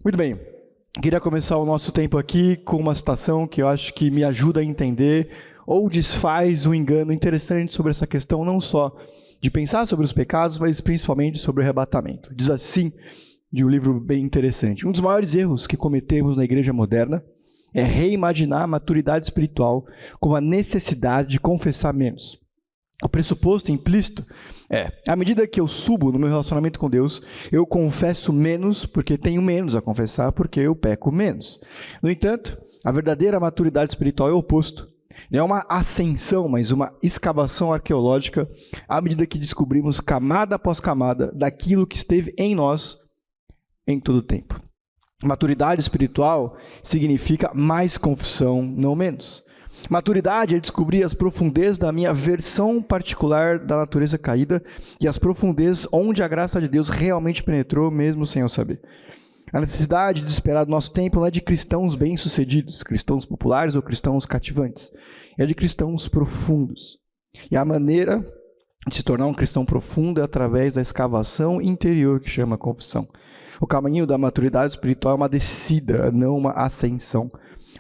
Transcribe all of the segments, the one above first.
Muito bem, queria começar o nosso tempo aqui com uma citação que eu acho que me ajuda a entender ou desfaz um engano interessante sobre essa questão, não só de pensar sobre os pecados, mas principalmente sobre o arrebatamento. Diz assim, de um livro bem interessante: um dos maiores erros que cometemos na igreja moderna é reimaginar a maturidade espiritual como a necessidade de confessar menos. O pressuposto implícito é, à medida que eu subo no meu relacionamento com Deus, eu confesso menos porque tenho menos a confessar, porque eu peco menos. No entanto, a verdadeira maturidade espiritual é o oposto. Não é uma ascensão, mas uma escavação arqueológica à medida que descobrimos camada após camada daquilo que esteve em nós em todo o tempo. Maturidade espiritual significa mais confissão, não menos. Maturidade é descobrir as profundezas da minha versão particular da natureza caída e as profundezas onde a graça de Deus realmente penetrou, mesmo sem eu saber. A necessidade de esperar do nosso tempo não é de cristãos bem-sucedidos, cristãos populares ou cristãos cativantes. É de cristãos profundos. E a maneira de se tornar um cristão profundo é através da escavação interior que chama confissão. O caminho da maturidade espiritual é uma descida, não uma ascensão.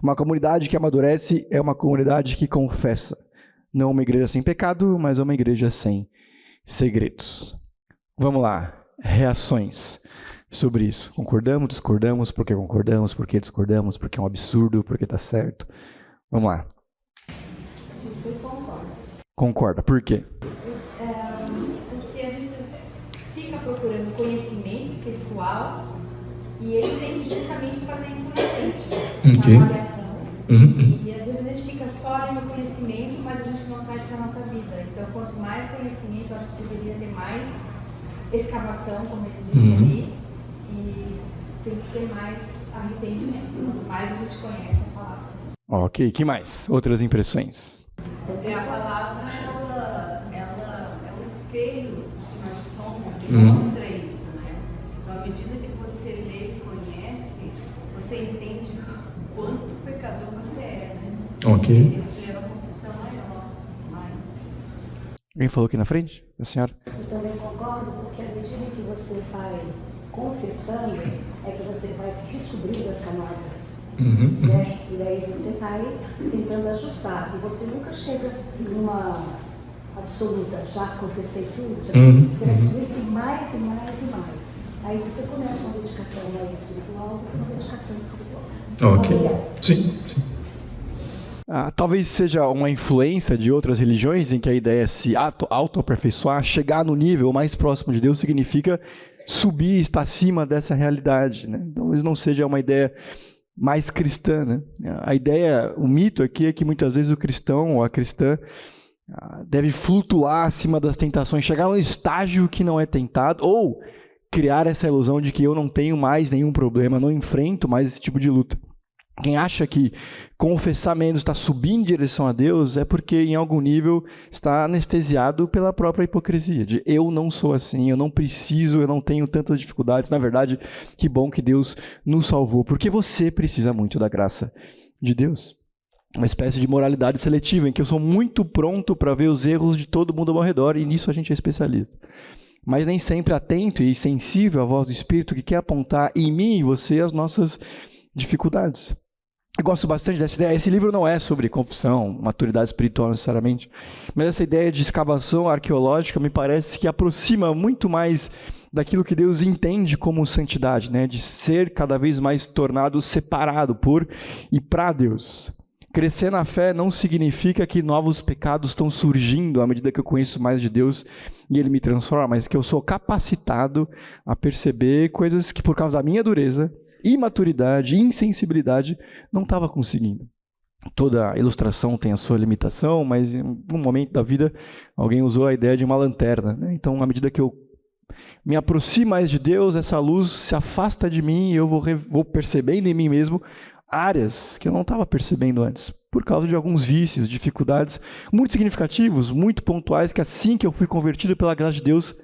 Uma comunidade que amadurece é uma comunidade que confessa. Não uma igreja sem pecado, mas uma igreja sem segredos. Vamos lá, reações sobre isso. Concordamos, discordamos, por que concordamos, por que discordamos, porque é um absurdo, porque está certo. Vamos lá. Super concordo. Concorda, por quê? Porque a gente fica procurando conhecimento espiritual e ele tem que justamente fazer isso na gente, essa avaliação. E às vezes a gente fica só ali no conhecimento, mas a gente não traz para a nossa vida. Então, quanto mais conhecimento, eu acho que deveria ter mais escavação, como ele disse ali, e tem que ter mais arrependimento. Quanto mais a gente conhece a palavra. Ok, que mais? Outras impressões? A palavra, ela é o espelho que nós somos, que mostra isso, né? Então, à medida que você lê e conhece, você entende o quanto pecador você é, né? Ok. E Deus te leva a confissão maior, mais. Alguém falou aqui na frente? A senhora? Eu também concordo, porque à medida que você vai confessando, é que você vai descobrir as camadas. Né? E daí você vai tentando ajustar. E você nunca chega numa absoluta, já confessei tudo. Você vai descobrir que tem mais e mais e mais. Aí você começa uma dedicação mais espiritual e uma dedicação espiritual. Ok. Sim. Talvez seja uma influência de outras religiões em que a ideia é se auto-aperfeiçoar, chegar no nível mais próximo de Deus significa subir, estar acima dessa realidade, né? Talvez não seja uma ideia mais cristã, né? A ideia, o mito aqui é que muitas vezes o cristão ou a cristã deve flutuar acima das tentações, chegar a um estágio que não é tentado, ou criar essa ilusão de que eu não tenho mais nenhum problema, não enfrento mais esse tipo de luta. Quem acha que confessar menos está subindo em direção a Deus é porque em algum nível está anestesiado pela própria hipocrisia, de eu não sou assim, eu não preciso, eu não tenho tantas dificuldades. Na verdade, que bom que Deus nos salvou, porque você precisa muito da graça de Deus. Uma espécie de moralidade seletiva, em que eu sou muito pronto para ver os erros de todo mundo ao meu redor, e nisso a gente é especialista. Mas nem sempre atento e sensível à voz do Espírito que quer apontar em mim e você as nossas dificuldades. Eu gosto bastante dessa ideia. Esse livro não é sobre confissão, maturidade espiritual necessariamente, mas essa ideia de escavação arqueológica me parece que aproxima muito mais daquilo que Deus entende como santidade, né? De ser cada vez mais tornado separado por e para Deus. Crescer na fé não significa que novos pecados estão surgindo à medida que eu conheço mais de Deus e Ele me transforma, mas que eu sou capacitado a perceber coisas que por causa da minha dureza, imaturidade, insensibilidade, não estava conseguindo. Toda ilustração tem a sua limitação, mas em um momento da vida alguém usou a ideia de uma lanterna, né? Então, à medida que eu me aproximo mais de Deus, essa luz se afasta de mim e eu vou percebendo em mim mesmo áreas que eu não estava percebendo antes, por causa de alguns vícios, dificuldades muito significativos, muito pontuais, que assim que eu fui convertido pela graça de Deus,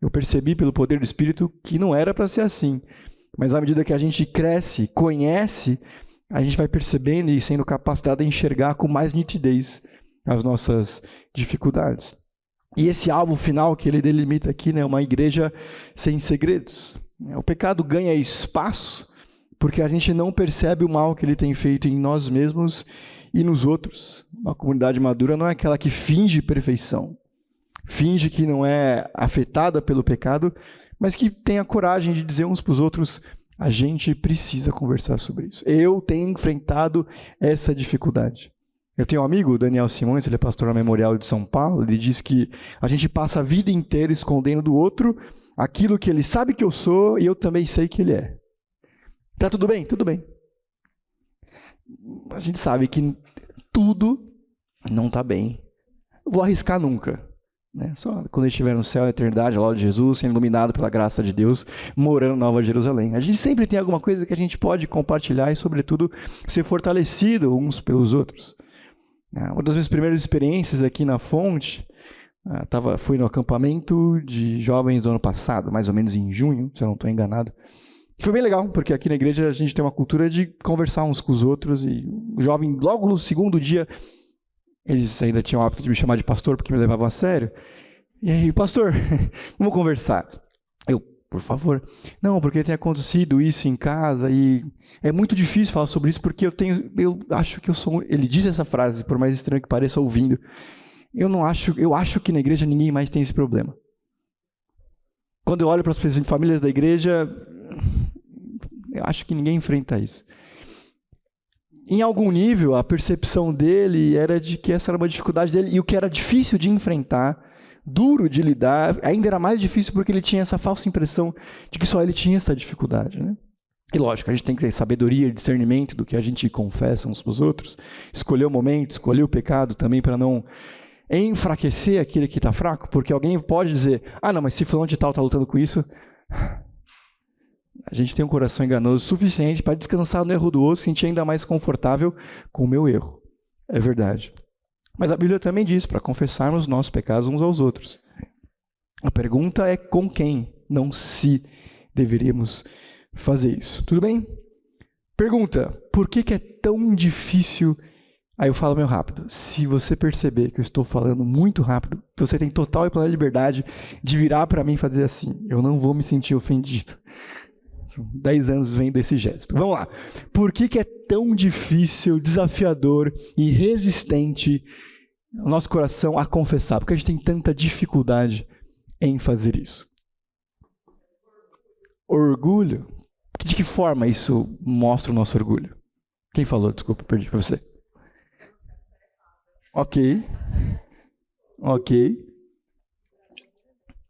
eu percebi pelo poder do Espírito que não era para ser assim. Mas à medida que a gente cresce, conhece, a gente vai percebendo e sendo capacitado a enxergar com mais nitidez as nossas dificuldades. E esse alvo final que ele delimita aqui, né, uma igreja sem segredos. O pecado ganha espaço porque a gente não percebe o mal que ele tem feito em nós mesmos e nos outros. Uma comunidade madura não é aquela que finge perfeição, finge que não é afetada pelo pecado, mas que tem a coragem de dizer uns para os outros: a gente precisa conversar sobre isso. Eu tenho enfrentado essa dificuldade. Eu tenho um amigo, Daniel Simões, ele é pastor na Memorial de São Paulo, ele diz que a gente passa a vida inteira escondendo do outro aquilo que ele sabe que eu sou e eu também sei que ele é. Tá tudo bem? Tudo bem. A gente sabe que tudo não está bem. Eu vou arriscar nunca. Né? Só quando ele estiver no céu, na eternidade, ao lado de Jesus, sendo iluminado pela graça de Deus, morando em Nova Jerusalém. A gente sempre tem alguma coisa que a gente pode compartilhar e, sobretudo, ser fortalecido uns pelos outros. Uma das minhas primeiras experiências aqui na Fonte, fui no acampamento de jovens do ano passado, mais ou menos em junho, se eu não estou enganado. Foi bem legal, porque aqui na igreja a gente tem uma cultura de conversar uns com os outros, e o jovem, logo no segundo dia, eles ainda tinham o hábito de me chamar de pastor, porque me levavam a sério. E aí, pastor, vamos conversar. Eu, por favor. Não, porque tem acontecido isso em casa, e é muito difícil falar sobre isso, porque eu acho que eu sou... Ele diz essa frase, por mais estranho que pareça ouvindo. Eu acho que na igreja ninguém mais tem esse problema. Quando eu olho para as pessoas, famílias da igreja, eu acho que ninguém enfrenta isso. Em algum nível, a percepção dele era de que essa era uma dificuldade dele, e o que era difícil de enfrentar, duro de lidar, ainda era mais difícil porque ele tinha essa falsa impressão de que só ele tinha essa dificuldade, né? E lógico, a gente tem que ter sabedoria e discernimento do que a gente confessa uns para os outros, escolher o momento, escolher o pecado também para não enfraquecer aquele que está fraco, porque alguém pode dizer: ah, não, mas se fulano de tal está lutando com isso... A gente tem um coração enganoso suficiente para descansar no erro do outro, sentir ainda mais confortável com o meu erro. É verdade. Mas a Bíblia também diz para confessarmos nossos pecados uns aos outros. A pergunta é com quem, não se deveríamos fazer isso. Tudo bem? Pergunta: por que é tão difícil? Aí eu falo meio rápido. Se você perceber que eu estou falando muito rápido, você tem total e plena liberdade de virar para mim e fazer assim. Eu não vou me sentir ofendido. São 10 anos vem desse gesto. Vamos lá. Por que é tão difícil, desafiador e resistente o nosso coração a confessar? Porque a gente tem tanta dificuldade em fazer isso. Orgulho? De que forma isso mostra o nosso orgulho? Quem falou? Desculpa, perdi para você. Ok.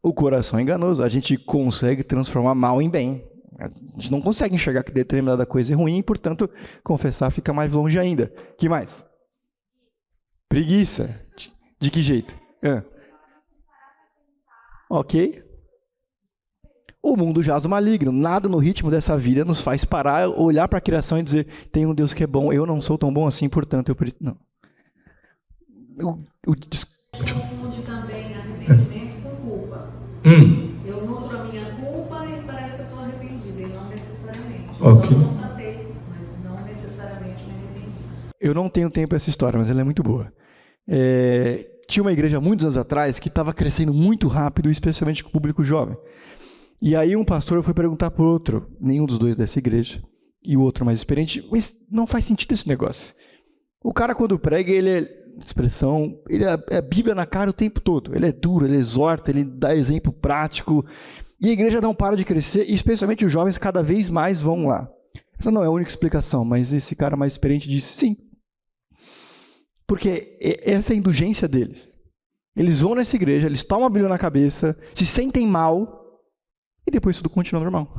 O coração é enganoso. A gente consegue transformar mal em bem. A gente não consegue enxergar que determinada coisa é ruim e, portanto, confessar fica mais longe ainda. Que mais? Preguiça. De que jeito? Ok. O mundo jaz o maligno. Nada no ritmo dessa vida nos faz parar, olhar para a criação e dizer: tem um Deus que é bom, eu não sou tão bom assim, portanto eu preciso... Não. Confunde também arrependimento com culpa. Eu nutro a minha culpa e parece que eu estou arrependido, e não necessariamente. Ok. Eu só constatei, mas não necessariamente me arrependi. Eu não tenho tempo para essa história, mas ela é muito boa. Tinha uma igreja muitos anos atrás que estava crescendo muito rápido, especialmente com o público jovem. E aí um pastor foi perguntar para o outro, nenhum dos dois dessa igreja, e o outro mais experiente: mas não faz sentido esse negócio. O cara, quando prega, ele é a Bíblia na cara o tempo todo. Ele é duro, ele exorta, ele dá exemplo prático. E a igreja não para de crescer, e especialmente os jovens cada vez mais vão lá. Essa não é a única explicação, mas esse cara mais experiente disse sim. Porque essa é a indulgência deles. Eles vão nessa igreja, eles tomam a Bíblia na cabeça, se sentem mal, e depois tudo continua normal.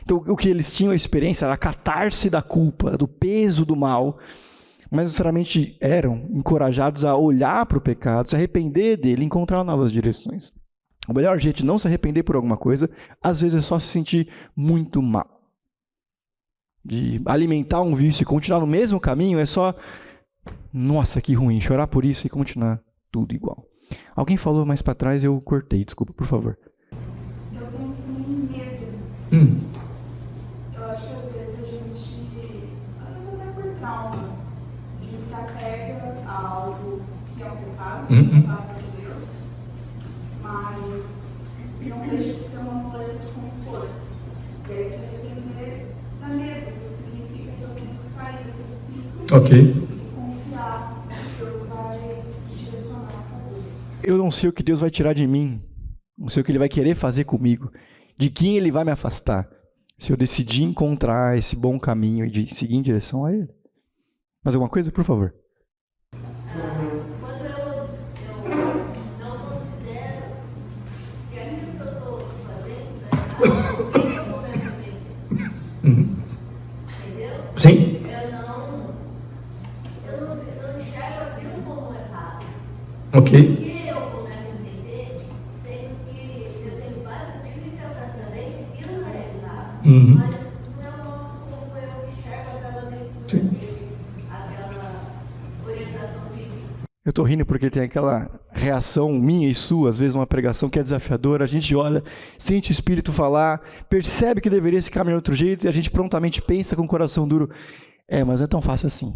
Então, o que eles tinham a experiência era a catarse da culpa, do peso do mal, mas necessariamente eram encorajados a olhar para o pecado, se arrepender dele, encontrar novas direções. O melhor jeito de não se arrepender por alguma coisa, às vezes, é só se sentir muito mal. De alimentar um vício e continuar no mesmo caminho é só: nossa, que ruim, chorar por isso e continuar tudo igual. Alguém falou mais para trás, eu cortei, desculpa, por favor. Eu penso em medo. Eu acho que às vezes a gente, às vezes até por trauma, a gente se apega a algo que é um pecado, na paz de Deus, mas não deixa de ser uma muleta de conforto. E aí se arrepender da Ok. Confiar que Deus vai te direcionar a fazer. Eu não sei o que Deus vai tirar de mim, não sei o que Ele vai querer fazer comigo, de quem Ele vai me afastar, se eu decidir encontrar esse bom caminho e de seguir em direção a Ele. Mais alguma coisa, por favor? Quando eu não considero que aquilo que eu estou fazendo tem um momento mesmo. Entendeu? Sim. Eu não enxergo aquilo como errado. Ok. Porque eu começo a entender, sendo que eu tenho base bíblica para saber que aquilo não é errado. Mas não é o modo como eu enxergo aquela leitura, aquela orientação bíblica. Eu estou rindo porque tem aquela reação minha e sua, às vezes uma pregação que é desafiadora, a gente olha, sente o Espírito falar, percebe que deveria se caminhar de outro jeito e a gente prontamente pensa com o coração duro, mas não é tão fácil assim.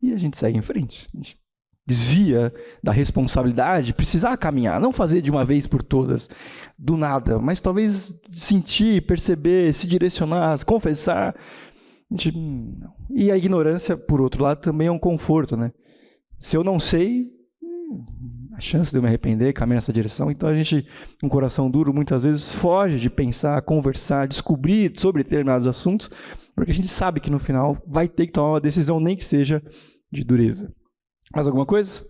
E a gente segue em frente, a gente desvia da responsabilidade, precisar caminhar, não fazer de uma vez por todas, do nada, mas talvez sentir, perceber, se direcionar, confessar. E a ignorância, por outro lado, também é um conforto, né? Se eu não sei, a chance de eu me arrepender caminhar nessa direção. Então a gente, com um coração duro, muitas vezes foge de pensar, conversar, descobrir sobre determinados assuntos, porque a gente sabe que no final vai ter que tomar uma decisão, nem que seja de dureza. Mais alguma coisa?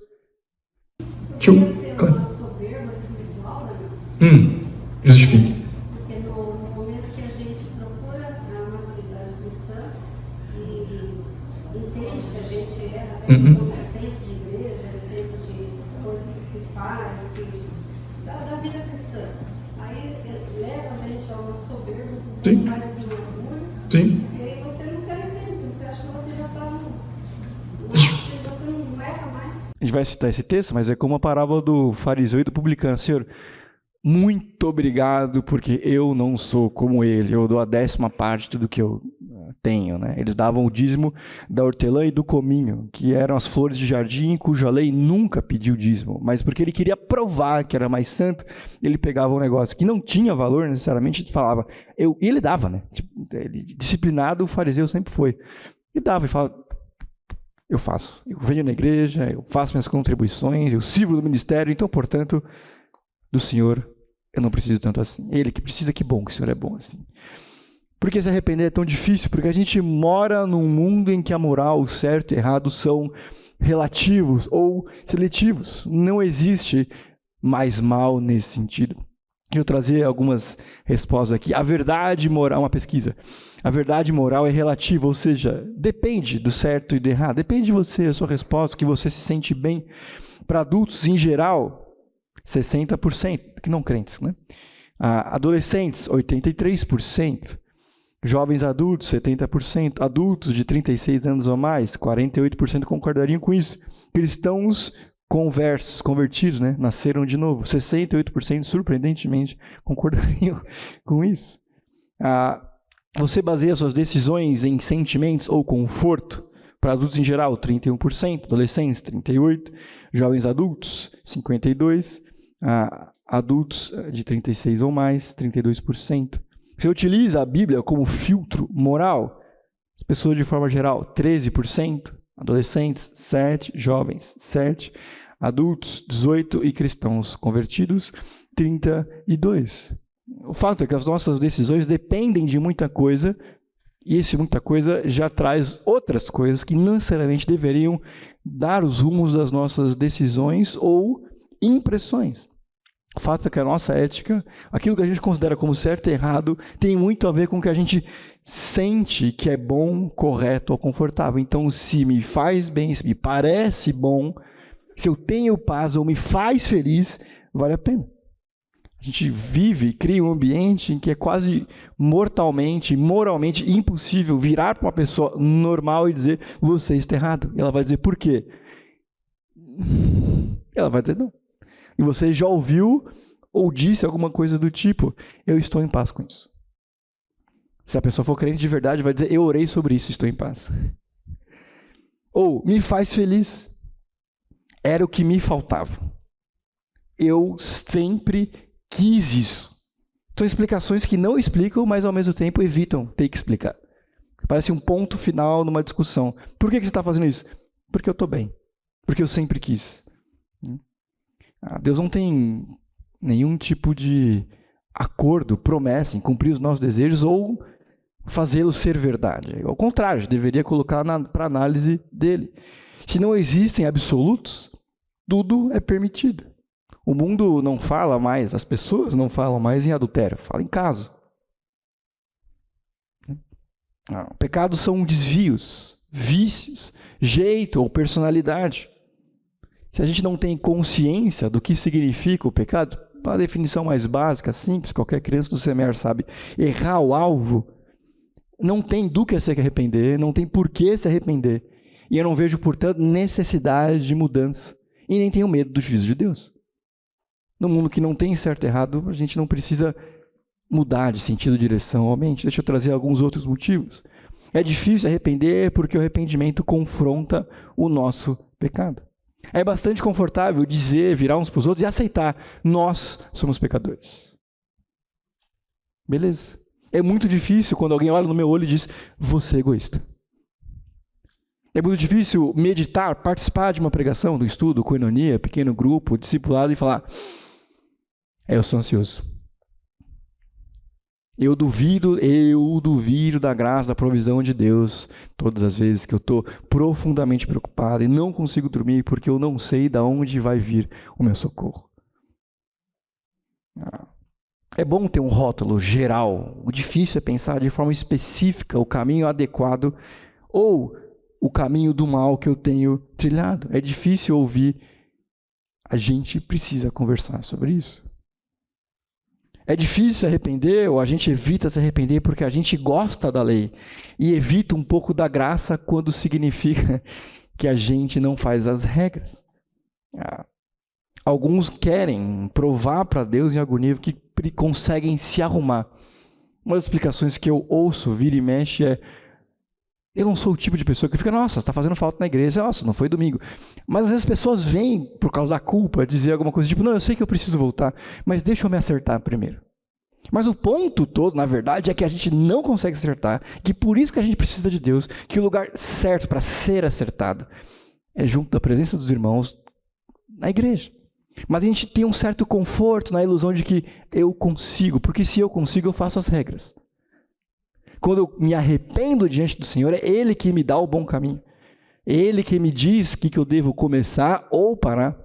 Podia ser uma soberba espiritual, né? Justifique. Porque no momento que a gente procura a maturidade cristã e entende que a gente erra, até quando é tempo de igreja, é tempo de coisas que se faz, da vida cristã. Aí leva a gente a uma soberba, mais do que um orgulho. Sim. E aí você não se arrepende, você acha que você já está no você não erra mais. A gente vai citar esse texto, mas é como a parábola do fariseu e do publicano. Senhor, muito obrigado, porque eu não sou como ele, eu dou a 10ª de tudo que eu tenho, né? Eles davam o dízimo da hortelã e do cominho, que eram as flores de jardim, cuja lei nunca pediu dízimo, mas porque ele queria provar que era mais santo, ele pegava um negócio que não tinha valor necessariamente e falava, e ele dava, né? Disciplinado o fariseu sempre foi. E dava e falava, eu faço, eu venho na igreja, eu faço minhas contribuições, eu sirvo no ministério, então, portanto, do Senhor eu não preciso tanto assim. Ele que precisa, que bom que o Senhor é bom assim. Por que se arrepender é tão difícil? Porque a gente mora num mundo em que a moral, o certo e o errado são relativos ou seletivos. Não existe mais mal nesse sentido. Deixa eu trazer algumas respostas aqui. A verdade moral, uma pesquisa. A verdade moral é relativa, ou seja, depende do certo e do errado. Depende de você, a sua resposta, que você se sente bem. Para adultos, em geral, 60%, que não crentes, né? Adolescentes, 83%. Jovens adultos, 70%. Adultos de 36 anos ou mais, 48% concordariam com isso. Cristãos conversos, convertidos, né? Nasceram de novo, 68%, surpreendentemente, concordariam com isso. Você baseia suas decisões em sentimentos ou conforto? Para adultos em geral, 31%, adolescentes, 38%, jovens adultos, 52%, adultos de 36 ou mais, 32%. Você utiliza a Bíblia como filtro moral? As pessoas de forma geral, 13%, adolescentes, 7%, jovens, 7%, adultos, 18% e cristãos convertidos, 32%. O fato é que as nossas decisões dependem de muita coisa, e esse muita coisa já traz outras coisas que não necessariamente deveriam dar os rumos das nossas decisões ou impressões. O fato é que a nossa ética, aquilo que a gente considera como certo e errado, tem muito a ver com o que a gente sente que é bom, correto ou confortável. Então, se me faz bem, se me parece bom, se eu tenho paz ou me faz feliz, vale a pena. A gente vive, cria um ambiente em que é quase mortalmente, moralmente impossível virar para uma pessoa normal e dizer, você está errado. E ela vai dizer, por quê? Ela vai dizer, não. E você já ouviu ou disse alguma coisa do tipo, eu estou em paz com isso. Se a pessoa for crente de verdade, vai dizer, eu orei sobre isso, estou em paz. Ou, me faz feliz. Era o que me faltava. Eu sempre quis isso. São explicações que não explicam, mas ao mesmo tempo evitam ter que explicar. Parece um ponto final numa discussão. Por que você está fazendo isso? Porque eu estou bem. Porque eu sempre quis. Deus não tem nenhum tipo de acordo, promessa em cumprir os nossos desejos ou fazê-los ser verdade. Ao contrário, deveria colocar para análise dele. Se não existem absolutos, tudo é permitido. O mundo não fala mais, as pessoas não falam mais em adultério, fala em caso. Pecados são desvios, vícios, jeito ou personalidade. Se a gente não tem consciência do que significa o pecado, a definição mais básica, simples, qualquer criança do SEMER sabe, errar o alvo, não tem do que se arrepender, não tem por que se arrepender. E eu não vejo, portanto, necessidade de mudança. E nem tenho medo do juízo de Deus. No mundo que não tem certo e errado, a gente não precisa mudar de sentido, direção ou mente. Deixa eu trazer alguns outros motivos. É difícil arrepender porque o arrependimento confronta o nosso pecado. É bastante confortável dizer, virar uns para os outros e aceitar. Nós somos pecadores. Beleza. É muito difícil quando alguém olha no meu olho e diz, você é egoísta. É muito difícil meditar, participar de uma pregação, do estudo, coinonia, pequeno grupo, discipulado e falar, eu sou ansioso. Eu duvido da graça, da provisão de Deus, todas as vezes que eu estou profundamente preocupado e não consigo dormir porque eu não sei de onde vai vir o meu socorro. É bom ter um rótulo geral. O difícil é pensar de forma específica o caminho adequado ou o caminho do mal que eu tenho trilhado. É difícil ouvir. A gente precisa conversar sobre isso. É difícil se arrepender, ou a gente evita se arrepender porque a gente gosta da lei e evita um pouco da graça quando significa que a gente não faz as regras. Alguns querem provar para Deus em algum nível que conseguem se arrumar. Uma das explicações que eu ouço, vira e mexe, é eu não sou o tipo de pessoa que fica, nossa, está fazendo falta na igreja, nossa, não foi domingo. Mas às vezes as pessoas vêm, por causa da culpa, dizer alguma coisa tipo, não, eu sei que eu preciso voltar, mas deixa eu me acertar primeiro. Mas o ponto todo, na verdade, é que a gente não consegue acertar, que por isso que a gente precisa de Deus, que o lugar certo para ser acertado é junto da presença dos irmãos na igreja. Mas a gente tem um certo conforto na ilusão de que eu consigo, porque se eu consigo, eu faço as regras. Quando eu me arrependo diante do Senhor, é Ele que me dá o bom caminho. É Ele que me diz o que eu devo começar ou parar.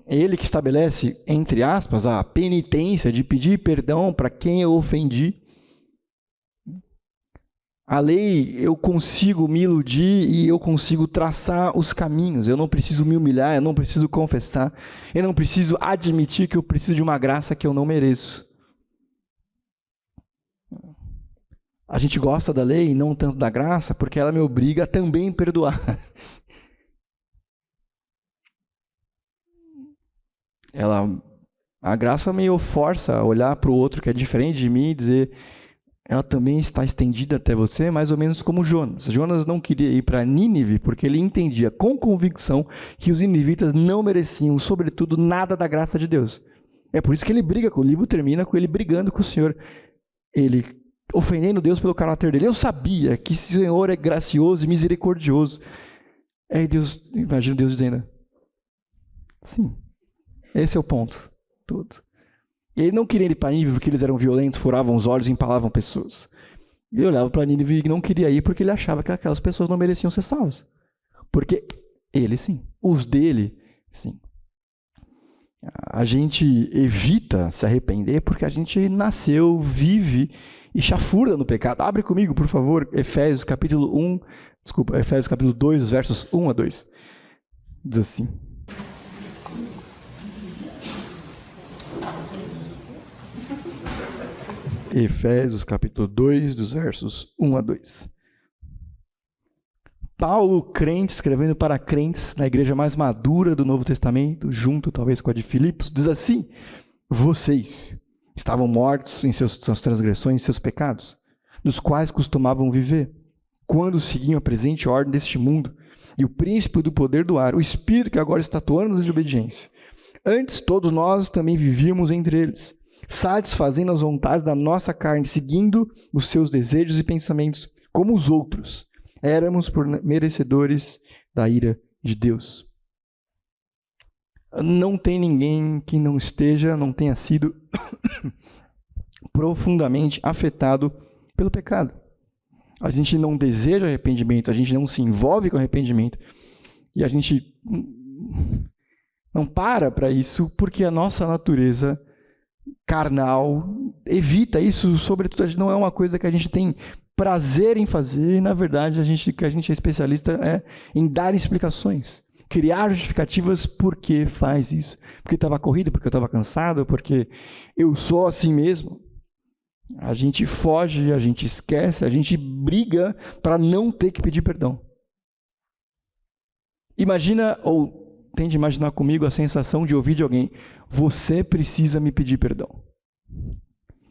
É Ele que estabelece, entre aspas, a penitência de pedir perdão para quem eu ofendi. A lei, eu consigo me iludir e eu consigo traçar os caminhos. Eu não preciso me humilhar, eu não preciso confessar. Eu não preciso admitir que eu preciso de uma graça que eu não mereço. A gente gosta da lei e não tanto da graça porque ela me obriga a também perdoar. A graça me força a olhar para o outro que é diferente de mim e dizer, ela também está estendida até você, mais ou menos como Jonas. Jonas não queria ir para Nínive porque ele entendia com convicção que os ninivitas não mereciam, sobretudo, nada da graça de Deus. É por isso que ele briga, o livro termina com ele brigando com o Senhor. Ele ofendendo Deus pelo caráter dele. Eu sabia que o Senhor é gracioso e misericordioso. Aí Deus, imagina Deus dizendo, sim, esse é o ponto todo. Ele não queria ir para Nínive porque eles eram violentos, furavam os olhos e empalavam pessoas. Ele olhava para Nínive e não queria ir porque ele achava que aquelas pessoas não mereciam ser salvas. Porque ele sim, os dele sim. A gente evita se arrepender porque a gente nasceu, vive e chafurda no pecado. Abre comigo, por favor, Efésios capítulo 2, versos 1 a 2. Diz assim. Efésios capítulo 2, dos versos 1 a 2. Paulo, crente, escrevendo para crentes na igreja mais madura do Novo Testamento, junto talvez com a de Filipos, diz assim, vocês estavam mortos em suas transgressões e seus pecados, nos quais costumavam viver, quando seguiam a presente ordem deste mundo, e o príncipe do poder do ar, o espírito que agora está atuando em desobediência. Antes, todos nós também vivíamos entre eles, satisfazendo as vontades da nossa carne, seguindo os seus desejos e pensamentos, como os outros. Éramos merecedores da ira de Deus. Não tem ninguém que não tenha sido profundamente afetado pelo pecado. A gente não deseja arrependimento, a gente não se envolve com arrependimento, e a gente não para isso porque a nossa natureza carnal evita isso. Sobretudo, não é uma coisa que a gente tem prazer em fazer, e na verdade o que a gente é especialista é em dar explicações, criar justificativas por que faz isso. Porque estava corrido, porque eu estava cansado, porque eu sou assim mesmo. A gente foge, a gente esquece, a gente briga para não ter que pedir perdão. Imagina, ou tente imaginar comigo a sensação de ouvir de alguém: você precisa me pedir perdão.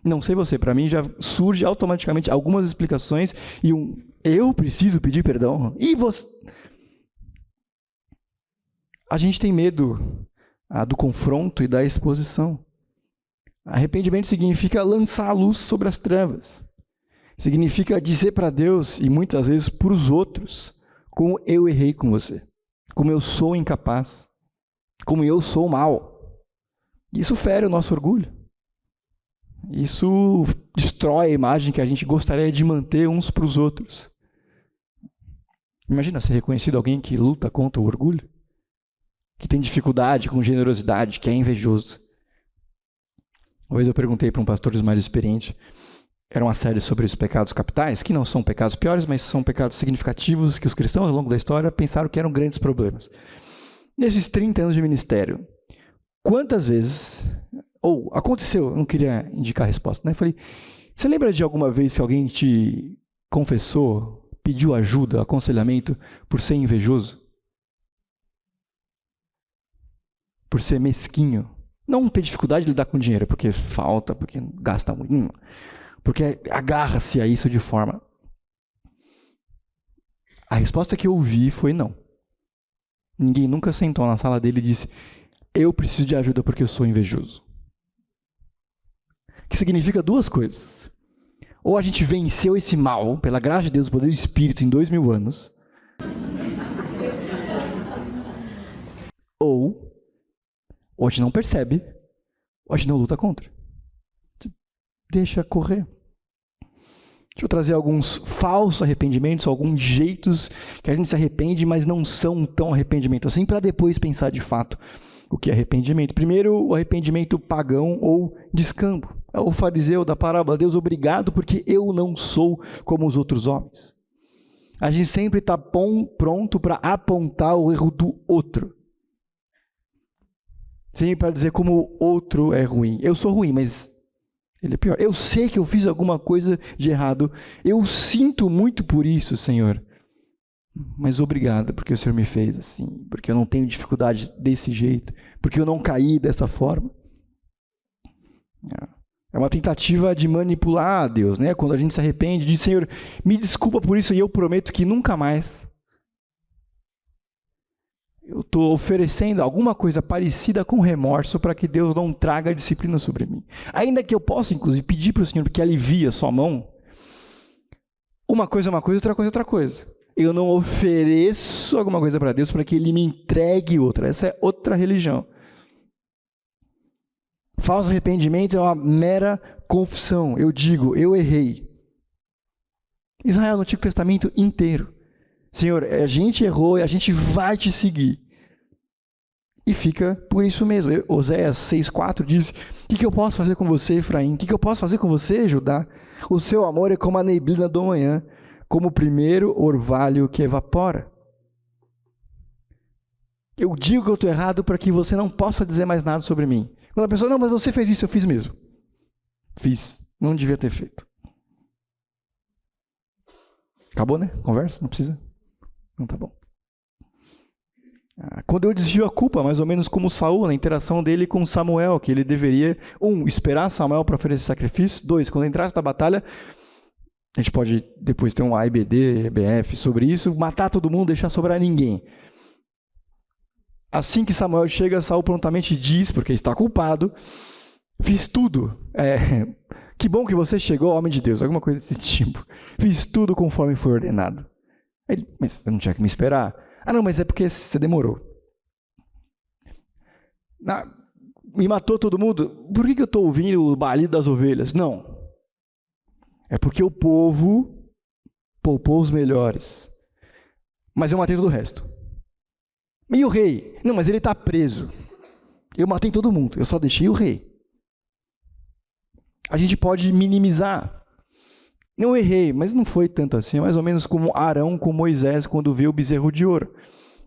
Não sei você, para mim já surge automaticamente algumas explicações e eu preciso pedir perdão. E você... A gente tem medo do confronto e da exposição. Arrependimento significa lançar a luz sobre as trevas. Significa dizer para Deus, e muitas vezes para os outros, como eu errei com você, como eu sou incapaz, como eu sou mal. Isso fere o nosso orgulho. Isso destrói a imagem que a gente gostaria de manter uns para os outros. Imagina ser reconhecido alguém que luta contra o orgulho, que tem dificuldade com generosidade, que é invejoso. Uma vez eu perguntei para um pastor mais experiente, era uma série sobre os pecados capitais, que não são pecados piores, mas são pecados significativos que os cristãos ao longo da história pensaram que eram grandes problemas. Nesses 30 anos de ministério, quantas vezes... Ou aconteceu, eu não queria indicar a resposta, né? Eu falei, você lembra de alguma vez que alguém te confessou, pediu ajuda, aconselhamento por ser invejoso? Por ser mesquinho? Não ter dificuldade de lidar com dinheiro, porque falta, porque gasta muito, porque agarra-se a isso de forma... A resposta que eu ouvi foi não. Ninguém nunca sentou na sala dele e disse, eu preciso de ajuda porque eu sou invejoso. Que significa duas coisas. Ou a gente venceu esse mal, pela graça de Deus, o poder do Espírito, em 2000 anos. Ou a gente não percebe, ou a gente não luta contra. Deixa correr. Deixa eu trazer alguns falsos arrependimentos, alguns jeitos que a gente se arrepende, mas não são tão arrependimento assim, para depois pensar de fato o que é arrependimento. Primeiro, o arrependimento pagão ou de escambo. É o fariseu da parábola, Deus, obrigado porque eu não sou como os outros homens. A gente sempre está pronto para apontar o erro do outro. Sempre para dizer como o outro é ruim. Eu sou ruim, mas ele é pior. Eu sei que eu fiz alguma coisa de errado. Eu sinto muito por isso, Senhor. Mas obrigado porque o Senhor me fez assim. Porque eu não tenho dificuldade desse jeito. Porque eu não caí dessa forma. É uma tentativa de manipular a Deus, né? Quando a gente se arrepende, diz, Senhor, me desculpa por isso e eu prometo que nunca mais eu estou oferecendo alguma coisa parecida com remorso para que Deus não traga disciplina sobre mim. Ainda que eu possa, inclusive, pedir para o Senhor que alivie a sua mão, uma coisa é uma coisa, outra coisa é outra coisa. Eu não ofereço alguma coisa para Deus para que Ele me entregue outra. Essa é outra religião. Falso arrependimento é uma mera confissão. Eu digo, eu errei. Israel no Antigo Testamento inteiro. Senhor, a gente errou e a gente vai te seguir. E fica por isso mesmo. Oséias 6,4 diz, o que eu posso fazer com você, Efraim? O que eu posso fazer com você, Judá? O seu amor é como a neblina do manhã, como o primeiro orvalho que evapora. Eu digo que eu estou errado para que você não possa dizer mais nada sobre mim. Quando a pessoa, não, mas você fez isso, eu fiz mesmo. Fiz, não devia ter feito. Acabou, né? Conversa, não precisa? Não, tá bom. Quando eu desvio a culpa, mais ou menos como Saul, na interação dele com Samuel, que ele deveria, 1, esperar Samuel para oferecer sacrifício, 2, quando entrasse na batalha, a gente pode depois ter um AIBD, EBF sobre isso, matar todo mundo, deixar sobrar ninguém. Assim que Samuel chega, Saul prontamente diz, porque está culpado, Fiz tudo. Que bom que você chegou, homem de Deus. Alguma coisa desse tipo. Fiz tudo conforme foi ordenado. Mas você não tinha que me esperar. Não, mas é porque você demorou. Me matou todo mundo. Por que eu estou ouvindo o balido das ovelhas? Não. É porque o povo poupou os melhores. Mas eu matei todo o resto. E o rei? Não, mas ele está preso. Eu matei todo mundo. Eu só deixei o rei. A gente pode minimizar. Eu errei, mas não foi tanto assim. É mais ou menos como Arão com Moisés quando vê o bezerro de ouro.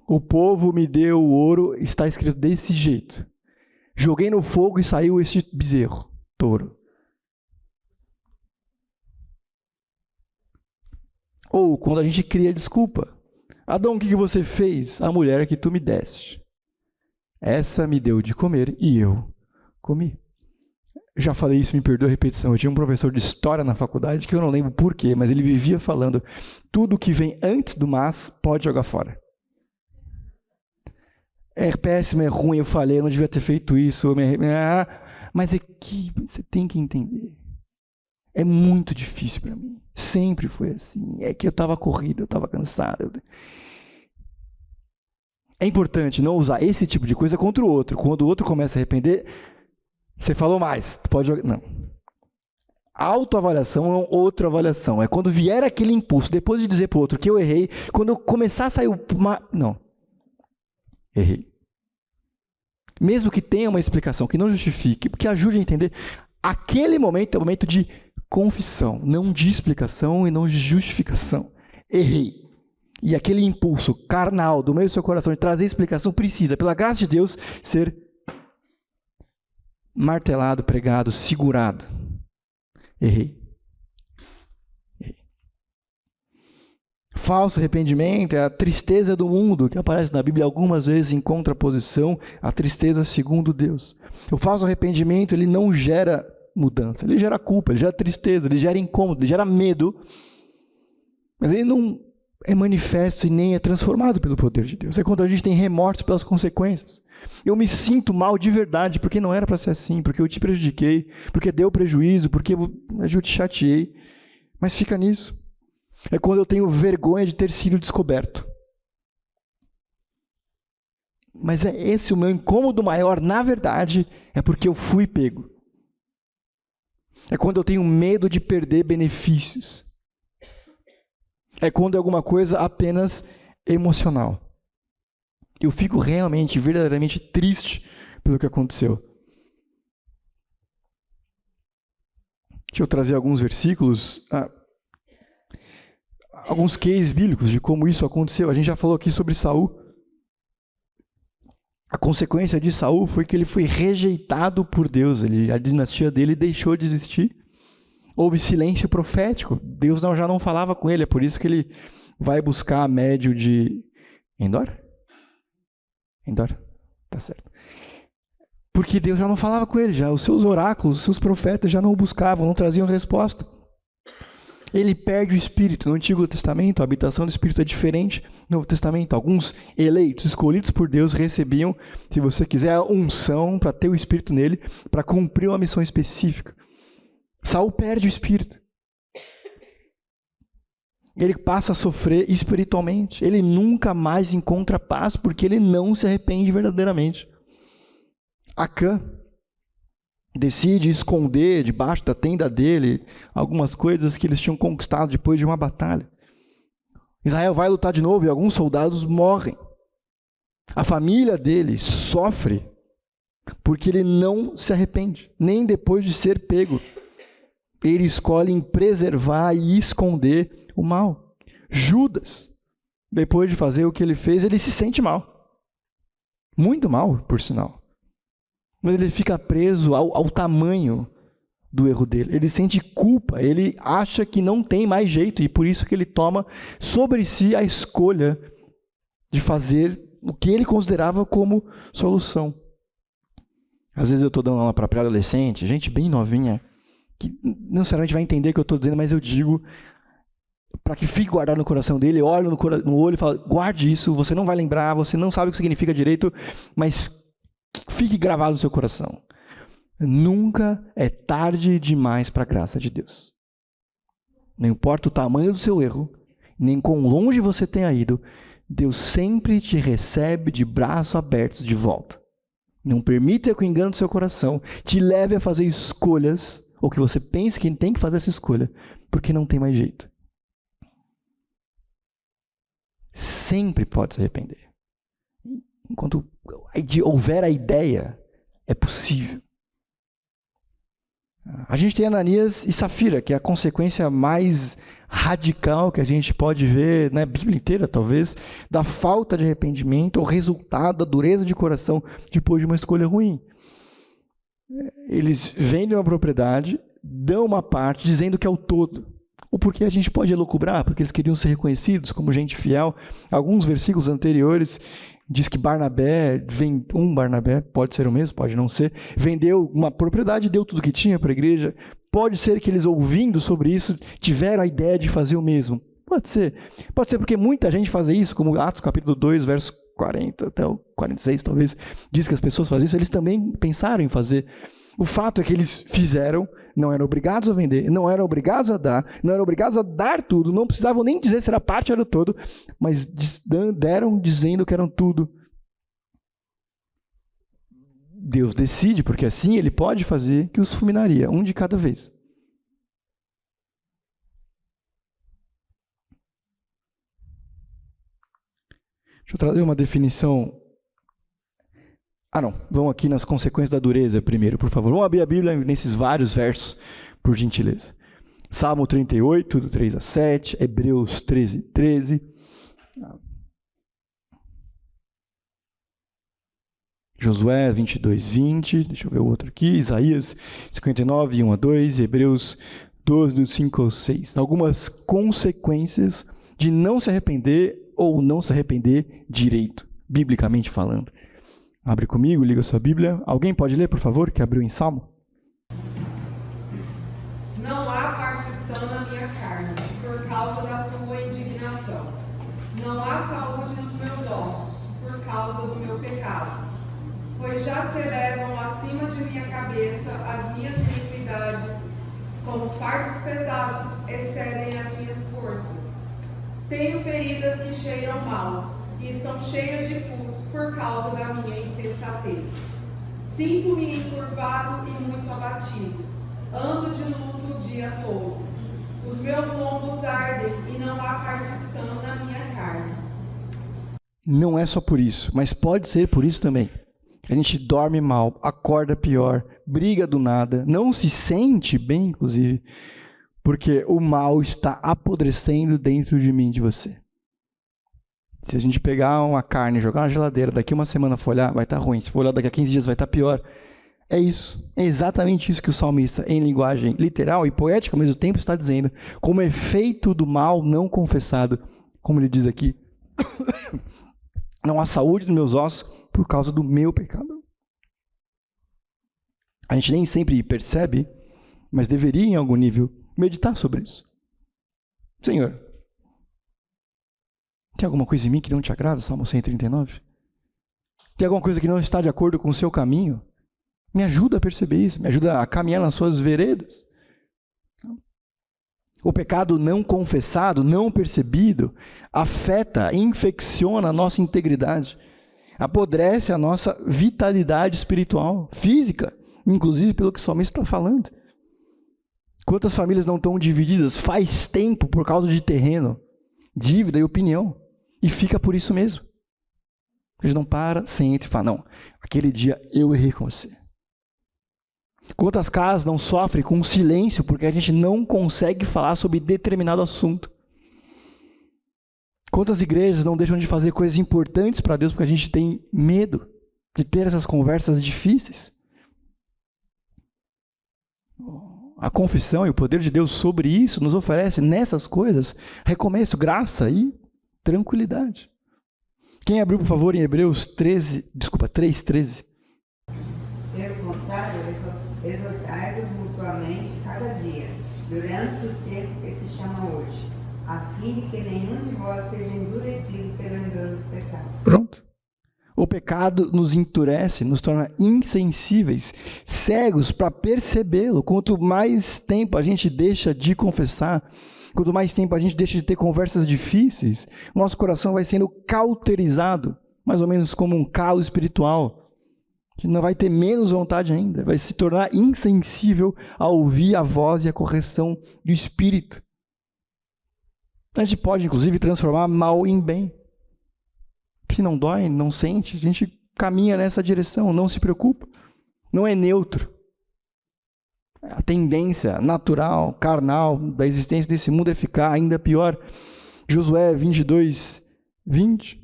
O povo me deu o ouro, está escrito desse jeito. Joguei no fogo e saiu esse bezerro, touro. Ou quando a gente cria desculpa. Adão, o que você fez? A mulher que tu me deste. Essa me deu de comer e eu comi. Já falei isso, me perdoa a repetição. Eu tinha um professor de história na faculdade que eu não lembro porquê, mas ele vivia falando: tudo que vem antes do mas pode jogar fora. É péssimo, é ruim, eu falei, eu não devia ter feito isso. Mas é que você tem que entender. É muito difícil para mim. Sempre foi assim. É que eu estava corrido, eu estava cansado. É importante não usar esse tipo de coisa contra o outro. Quando o outro começa a arrepender, você falou mais, pode jogar. Não. Autoavaliação é outra avaliação. É quando vier aquele impulso, depois de dizer para o outro que eu errei, quando eu começar a sair não. Errei. Mesmo que tenha uma explicação que não justifique, que ajude a entender, aquele momento é o momento de confissão, não de explicação e não de justificação. Errei. E aquele impulso carnal do meio do seu coração de trazer explicação precisa, pela graça de Deus, ser martelado, pregado, segurado. Errei. Falso arrependimento é a tristeza do mundo, que aparece na Bíblia algumas vezes em contraposição à tristeza segundo Deus. O falso arrependimento, ele não gera mudança, ele gera culpa, ele gera tristeza, ele gera incômodo, ele gera medo, mas ele não é manifesto e nem é transformado pelo poder de Deus. É quando a gente tem remorso pelas consequências. Eu me sinto mal de verdade, porque não era para ser assim, porque eu te prejudiquei, porque deu prejuízo, porque eu te chateei, mas fica nisso. É quando eu tenho vergonha de ter sido descoberto. Mas é esse o meu incômodo maior, na verdade, é porque eu fui pego. É quando eu tenho medo de perder benefícios. É quando é alguma coisa apenas emocional. Eu fico realmente, verdadeiramente triste pelo que aconteceu. Deixa eu trazer alguns versículos, alguns cases bíblicos de como isso aconteceu. A gente já falou aqui sobre Saul. A consequência de Saul foi que ele foi rejeitado por Deus. A dinastia dele deixou de existir. Houve silêncio profético. Deus já não falava com ele. É por isso que ele vai buscar médio de Endor? Endor? Tá certo. Porque Deus já não falava com ele. Os seus oráculos, os seus profetas já não o buscavam, não traziam resposta. Ele perde o Espírito. No Antigo Testamento, a habitação do Espírito é diferente. No Novo Testamento, alguns eleitos, escolhidos por Deus, recebiam, se você quiser, a unção para ter o Espírito nele, para cumprir uma missão específica. Saul perde o Espírito. Ele passa a sofrer espiritualmente. Ele nunca mais encontra paz, porque ele não se arrepende verdadeiramente. Acã decide esconder debaixo da tenda dele algumas coisas que eles tinham conquistado depois de uma batalha. Israel vai lutar de novo e alguns soldados morrem. A família dele sofre porque ele não se arrepende, nem depois de ser pego. Ele escolhe em preservar e esconder o mal. Judas, depois de fazer o que ele fez, ele se sente mal. Muito mal, por sinal. Mas ele fica preso ao tamanho do erro dele. Ele sente culpa, ele acha que não tem mais jeito e por isso que ele toma sobre si a escolha de fazer o que ele considerava como solução. Às vezes eu estou dando aula para pré-adolescente, gente bem novinha, que não necessariamente vai entender o que eu estou dizendo, mas eu digo para que fique guardado no coração dele, olha no olho e fala, guarde isso, você não vai lembrar, você não sabe o que significa direito, mas fique gravado no seu coração. Nunca é tarde demais para a graça de Deus. Não importa o tamanho do seu erro, nem quão longe você tenha ido, Deus sempre te recebe de braços abertos de volta. Não permita que o engano do seu coração te leve a fazer escolhas, ou que você pense que tem que fazer essa escolha, porque não tem mais jeito. Sempre pode se arrepender. Enquanto houver a ideia, é possível. A gente tem Ananias e Safira, que é a consequência mais radical que a gente pode ver na Bíblia inteira, talvez, da falta de arrependimento, ou resultado da dureza de coração depois de uma escolha ruim. Eles vendem uma propriedade, dão uma parte, dizendo que é o todo. Ou porque a gente pode elucubrar, porque eles queriam ser reconhecidos como gente fiel. Alguns versículos anteriores diz que Barnabé, pode ser o mesmo, pode não ser, vendeu uma propriedade e deu tudo que tinha para a igreja. Pode ser que eles, ouvindo sobre isso, tiveram a ideia de fazer o mesmo. Pode ser. Pode ser porque muita gente faz isso, como Atos capítulo 2, verso 40 até o 46, talvez, diz que as pessoas fazem isso, eles também pensaram em fazer. O fato é que eles fizeram, não eram obrigados a vender, não eram obrigados a dar, não eram obrigados a dar tudo, não precisavam nem dizer se era parte ou era todo, mas deram dizendo que eram tudo. Deus decide, porque assim Ele pode fazer, que os fulminaria, um de cada vez. Deixa eu trazer uma definição. Vamos aqui nas consequências da dureza primeiro, por favor. Vamos abrir a Bíblia nesses vários versos, por gentileza. Salmo 38, do 3 a 7, Hebreus 13, 13. Josué 22, 20, deixa eu ver o outro aqui, Isaías 59, 1 a 2, Hebreus 12, do 5 ao 6. Algumas consequências de não se arrepender ou não se arrepender direito, biblicamente falando. Abre comigo, liga a sua Bíblia. Alguém pode ler, por favor, que abriu em Salmo? Não há partição na minha carne, por causa da tua indignação. Não há saúde nos meus ossos, por causa do meu pecado. Pois já se elevam acima de minha cabeça as minhas iniquidades, como fardos pesados excedem as minhas forças. Tenho feridas que cheiram mal, e estão cheias de pus por causa da minha insensatez. Sinto-me encurvado e muito abatido. Ando de luto o dia todo. Os meus lombos ardem e não há partição na minha carne. Não é só por isso, mas pode ser por isso também. A gente dorme mal, acorda pior, briga do nada, não se sente bem, inclusive, porque o mal está apodrecendo dentro de mim e de você. Se a gente pegar uma carne e jogar na geladeira, daqui uma semana for olhar, vai estar ruim. Se for olhar daqui a 15 dias, vai estar pior. É isso. É exatamente isso que o salmista, em linguagem literal e poética ao mesmo tempo, está dizendo. Como efeito do mal não confessado, como ele diz aqui, não há saúde nos meus ossos por causa do meu pecado. A gente nem sempre percebe, mas deveria, em algum nível, meditar sobre isso. Senhor, tem alguma coisa em mim que não te agrada? Salmo 139. Tem alguma coisa que não está de acordo com o seu caminho? Me ajuda a perceber isso, me ajuda a caminhar nas suas veredas. O pecado não confessado, não percebido, afeta, infecciona a nossa integridade, apodrece a nossa vitalidade espiritual, física, inclusive pelo que o salmista está falando. Quantas famílias não estão divididas faz tempo por causa de terreno, dívida e opinião, e fica por isso mesmo. A gente não para, senta e fala, não, aquele dia eu errei com você. Quantas casas não sofrem com silêncio porque a gente não consegue falar sobre determinado assunto? Quantas igrejas não deixam de fazer coisas importantes para Deus porque a gente tem medo de ter essas conversas difíceis? A confissão e o poder de Deus sobre isso nos oferece nessas coisas recomeço, graça e tranquilidade. Quem abriu, por favor, em Hebreus 3:13. Pelo contrário, exortai-vos mutuamente cada dia, durante o tempo que se chama hoje, a fim de que nenhum de vós seja endurecido pelo engano do pecado. Pronto. O pecado nos endurece, nos torna insensíveis, cegos para percebê-lo. Quanto mais tempo a gente deixa de confessar, quanto mais tempo a gente deixa de ter conversas difíceis, nosso coração vai sendo cauterizado, mais ou menos como um calo espiritual. A gente não vai ter menos vontade ainda, vai se tornar insensível a ouvir a voz e a correção do Espírito. A gente pode, inclusive, transformar mal em bem. Se não dói, não sente, a gente caminha nessa direção, não se preocupa. Não é neutro. A tendência natural, carnal, da existência desse mundo é ficar ainda pior. Josué 22, 20.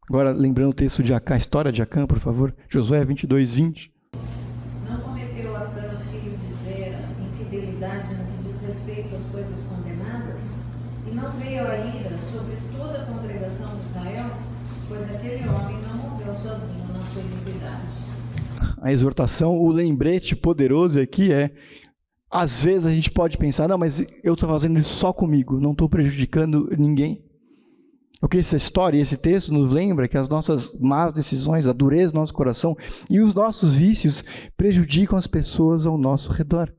Agora, lembrando o texto de Acã, a história de Acã, por favor. Josué 22, 20. Não cometeu Acã, filho de Zera, infidelidade no que diz respeito às coisas condenadas? E não veio a ira sobre toda a congregação de Israel? Pois aquele homem não morreu sozinho na sua iniquidade. A exortação, o lembrete poderoso aqui é, às vezes a gente pode pensar, não, mas eu estou fazendo isso só comigo, não estou prejudicando ninguém. O que essa história e esse texto nos lembra é que as nossas más decisões, a dureza do nosso coração e os nossos vícios prejudicam as pessoas ao nosso redor.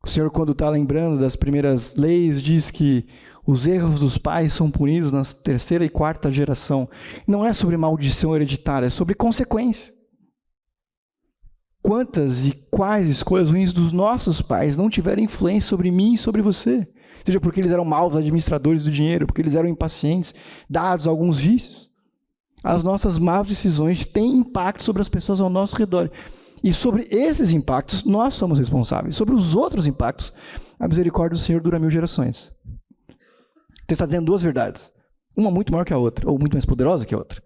O Senhor, quando está lembrando das primeiras leis, diz que os erros dos pais são punidos na terceira e quarta geração. Não é sobre maldição hereditária, é sobre consequência. Quantas e quais escolhas ruins dos nossos pais não tiveram influência sobre mim e sobre você? Seja porque eles eram maus administradores do dinheiro, porque eles eram impacientes, dados a alguns vícios. As nossas más decisões têm impacto sobre as pessoas ao nosso redor. E sobre esses impactos, nós somos responsáveis. Sobre os outros impactos, a misericórdia do Senhor dura 1000 gerações. Você está dizendo duas verdades. Uma muito maior que a outra, ou muito mais poderosa que a outra.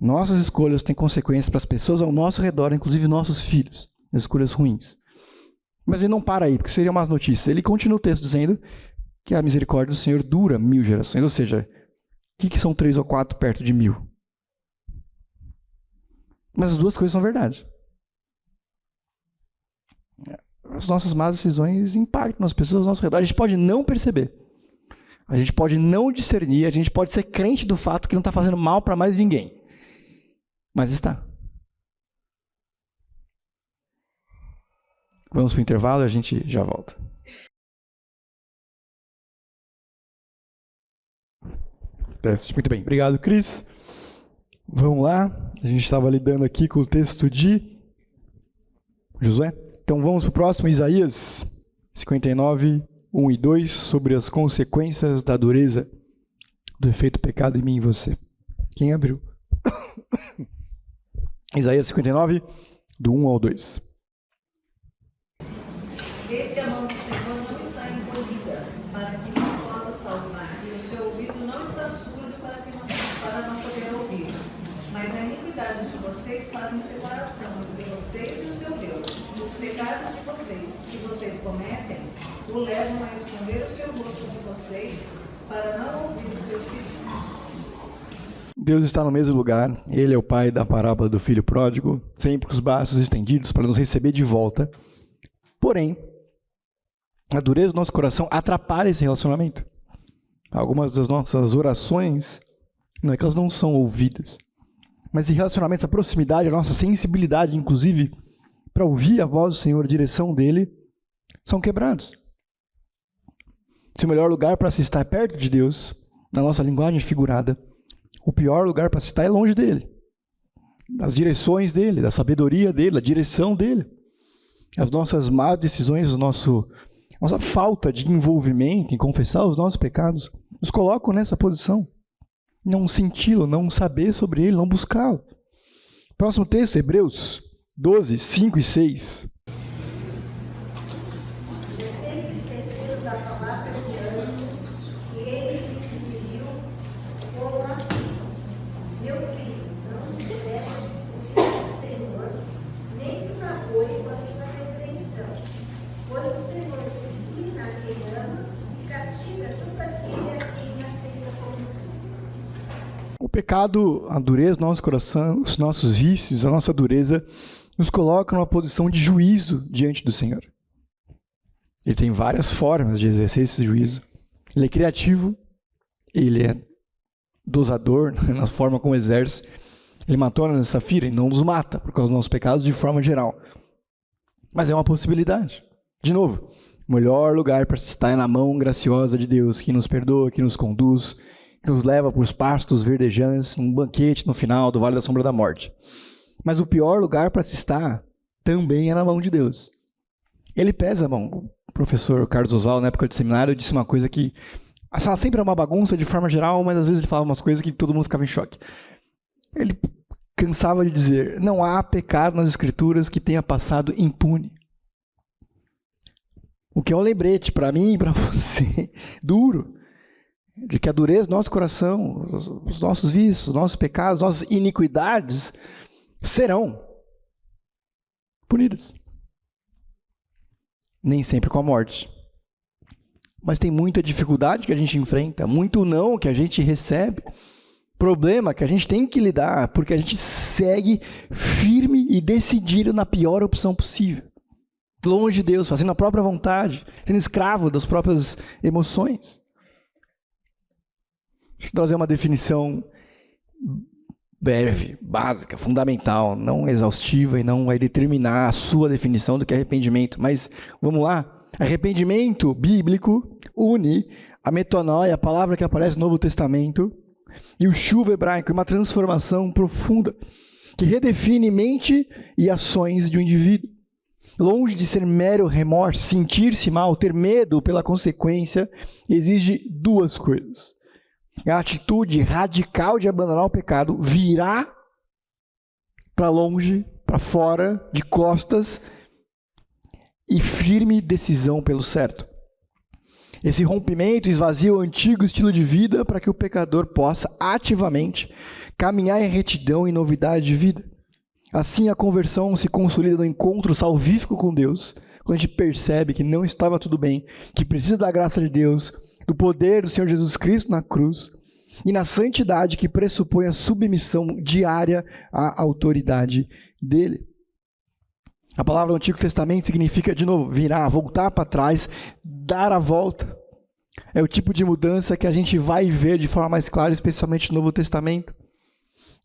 Nossas escolhas têm consequências para as pessoas ao nosso redor, inclusive nossos filhos. Escolhas ruins. Mas ele não para aí, porque seriam más notícias. Ele continua o texto dizendo que a misericórdia do Senhor dura 1000 gerações. Ou seja, o que são 3 ou 4 perto de 1000? Mas as duas coisas são verdade. As nossas más decisões impactam as pessoas ao nosso redor. A gente pode não perceber. A gente pode não discernir. A gente pode ser crente do fato que não está fazendo mal para mais ninguém. Mas está. Vamos para o intervalo e a gente já volta. Teste. Muito bem. Obrigado, Cris. Vamos lá. A gente estava lidando aqui com o texto de Josué. Então vamos para o próximo, Isaías 59, 1 e 2, sobre as consequências da dureza do efeito pecado em mim e você. Quem abriu? Isaías 59, do 1 ao 2. Vê se a mão do Senhor não está encolhida, para que não possa salvar, e o seu ouvido não está surdo para não poder ouvir. Mas a iniquidade de vocês fazem separação entre vocês e o seu Deus. E os pecados de vocês, que vocês cometem, o levam a esconder o seu rosto de vocês, para não ouvir os seus pedidos. Deus está no mesmo lugar. Ele é o pai da parábola do filho pródigo, sempre com os braços estendidos para nos receber de volta. Porém, a dureza do nosso coração atrapalha esse relacionamento. Algumas das nossas orações, não é que elas não são ouvidas, mas em relacionamento, essa proximidade, a nossa sensibilidade, inclusive, para ouvir a voz do Senhor, a direção dele, são quebrados. Se o melhor lugar para se estar perto de Deus, na nossa linguagem figurada, o pior lugar para se estar é longe dele. Das direções dele, da sabedoria dele, da direção dele. As nossas más decisões, nossa falta de envolvimento em confessar os nossos pecados, nos colocam nessa posição. Não senti-lo, não saber sobre ele, não buscá-lo. Próximo texto, Hebreus 12, 5 e 6. Vocês se esqueceram da palavra de ânimo que ele lhes dirigiu como a filho. Meu filho, não se deve do Senhor, nem se magoe com a sua repreensão, pois o Senhor disciplina a quem ama e castiga todo aquele a quem aceita como filho. O pecado, a dureza do nosso coração, os nossos vícios, a nossa dureza, nos coloca numa posição de juízo diante do Senhor. Ele tem várias formas de exercer esse juízo. Ele é criativo, ele é dosador, na forma como exerce. Ele matou a Ananias e Safira e não nos mata por causa dos nossos pecados de forma geral. Mas é uma possibilidade. De novo, o melhor lugar para se estar é na mão graciosa de Deus, que nos perdoa, que nos conduz, que nos leva por pastos verdejantes, um banquete no final do Vale da Sombra da Morte. Mas o pior lugar para se estar também é na mão de Deus. Ele pesa a mão. O professor Carlos Oswaldo, na época de seminário, disse uma coisa que a sala sempre é uma bagunça de forma geral, mas às vezes ele falava umas coisas que todo mundo ficava em choque. Ele cansava de dizer, não há pecado nas Escrituras que tenha passado impune. O que é um lembrete para mim e para você, duro, de que a dureza do nosso coração, os nossos vícios, os nossos pecados, nossas iniquidades serão punidas. Nem sempre com a morte. Mas tem muita dificuldade que a gente enfrenta, muito não que a gente recebe, problema que a gente tem que lidar, porque a gente segue firme e decidido na pior opção possível. Longe de Deus, fazendo a própria vontade, sendo escravo das próprias emoções. Deixa eu trazer uma definição breve, básica, fundamental, não exaustiva e não vai determinar a sua definição do que é arrependimento. Mas vamos lá. Arrependimento bíblico une a metanoia, a palavra que aparece no Novo Testamento, e o chuva hebraico, uma transformação profunda que redefine mente e ações de um indivíduo. Longe de ser mero remorso, sentir-se mal, ter medo pela consequência, exige duas coisas. A atitude radical de abandonar o pecado, virar para longe, para fora, de costas, e firme decisão pelo certo. Esse rompimento esvazia o antigo estilo de vida para que o pecador possa ativamente caminhar em retidão e novidade de vida. Assim, a conversão se consolida no encontro salvífico com Deus, quando a gente percebe que não estava tudo bem, que precisa da graça de Deus, do poder do Senhor Jesus Cristo na cruz, e na santidade que pressupõe a submissão diária à autoridade dele. A palavra do Antigo Testamento significa, de novo, virar, voltar para trás, dar a volta. É o tipo de mudança que a gente vai ver de forma mais clara, especialmente no Novo Testamento.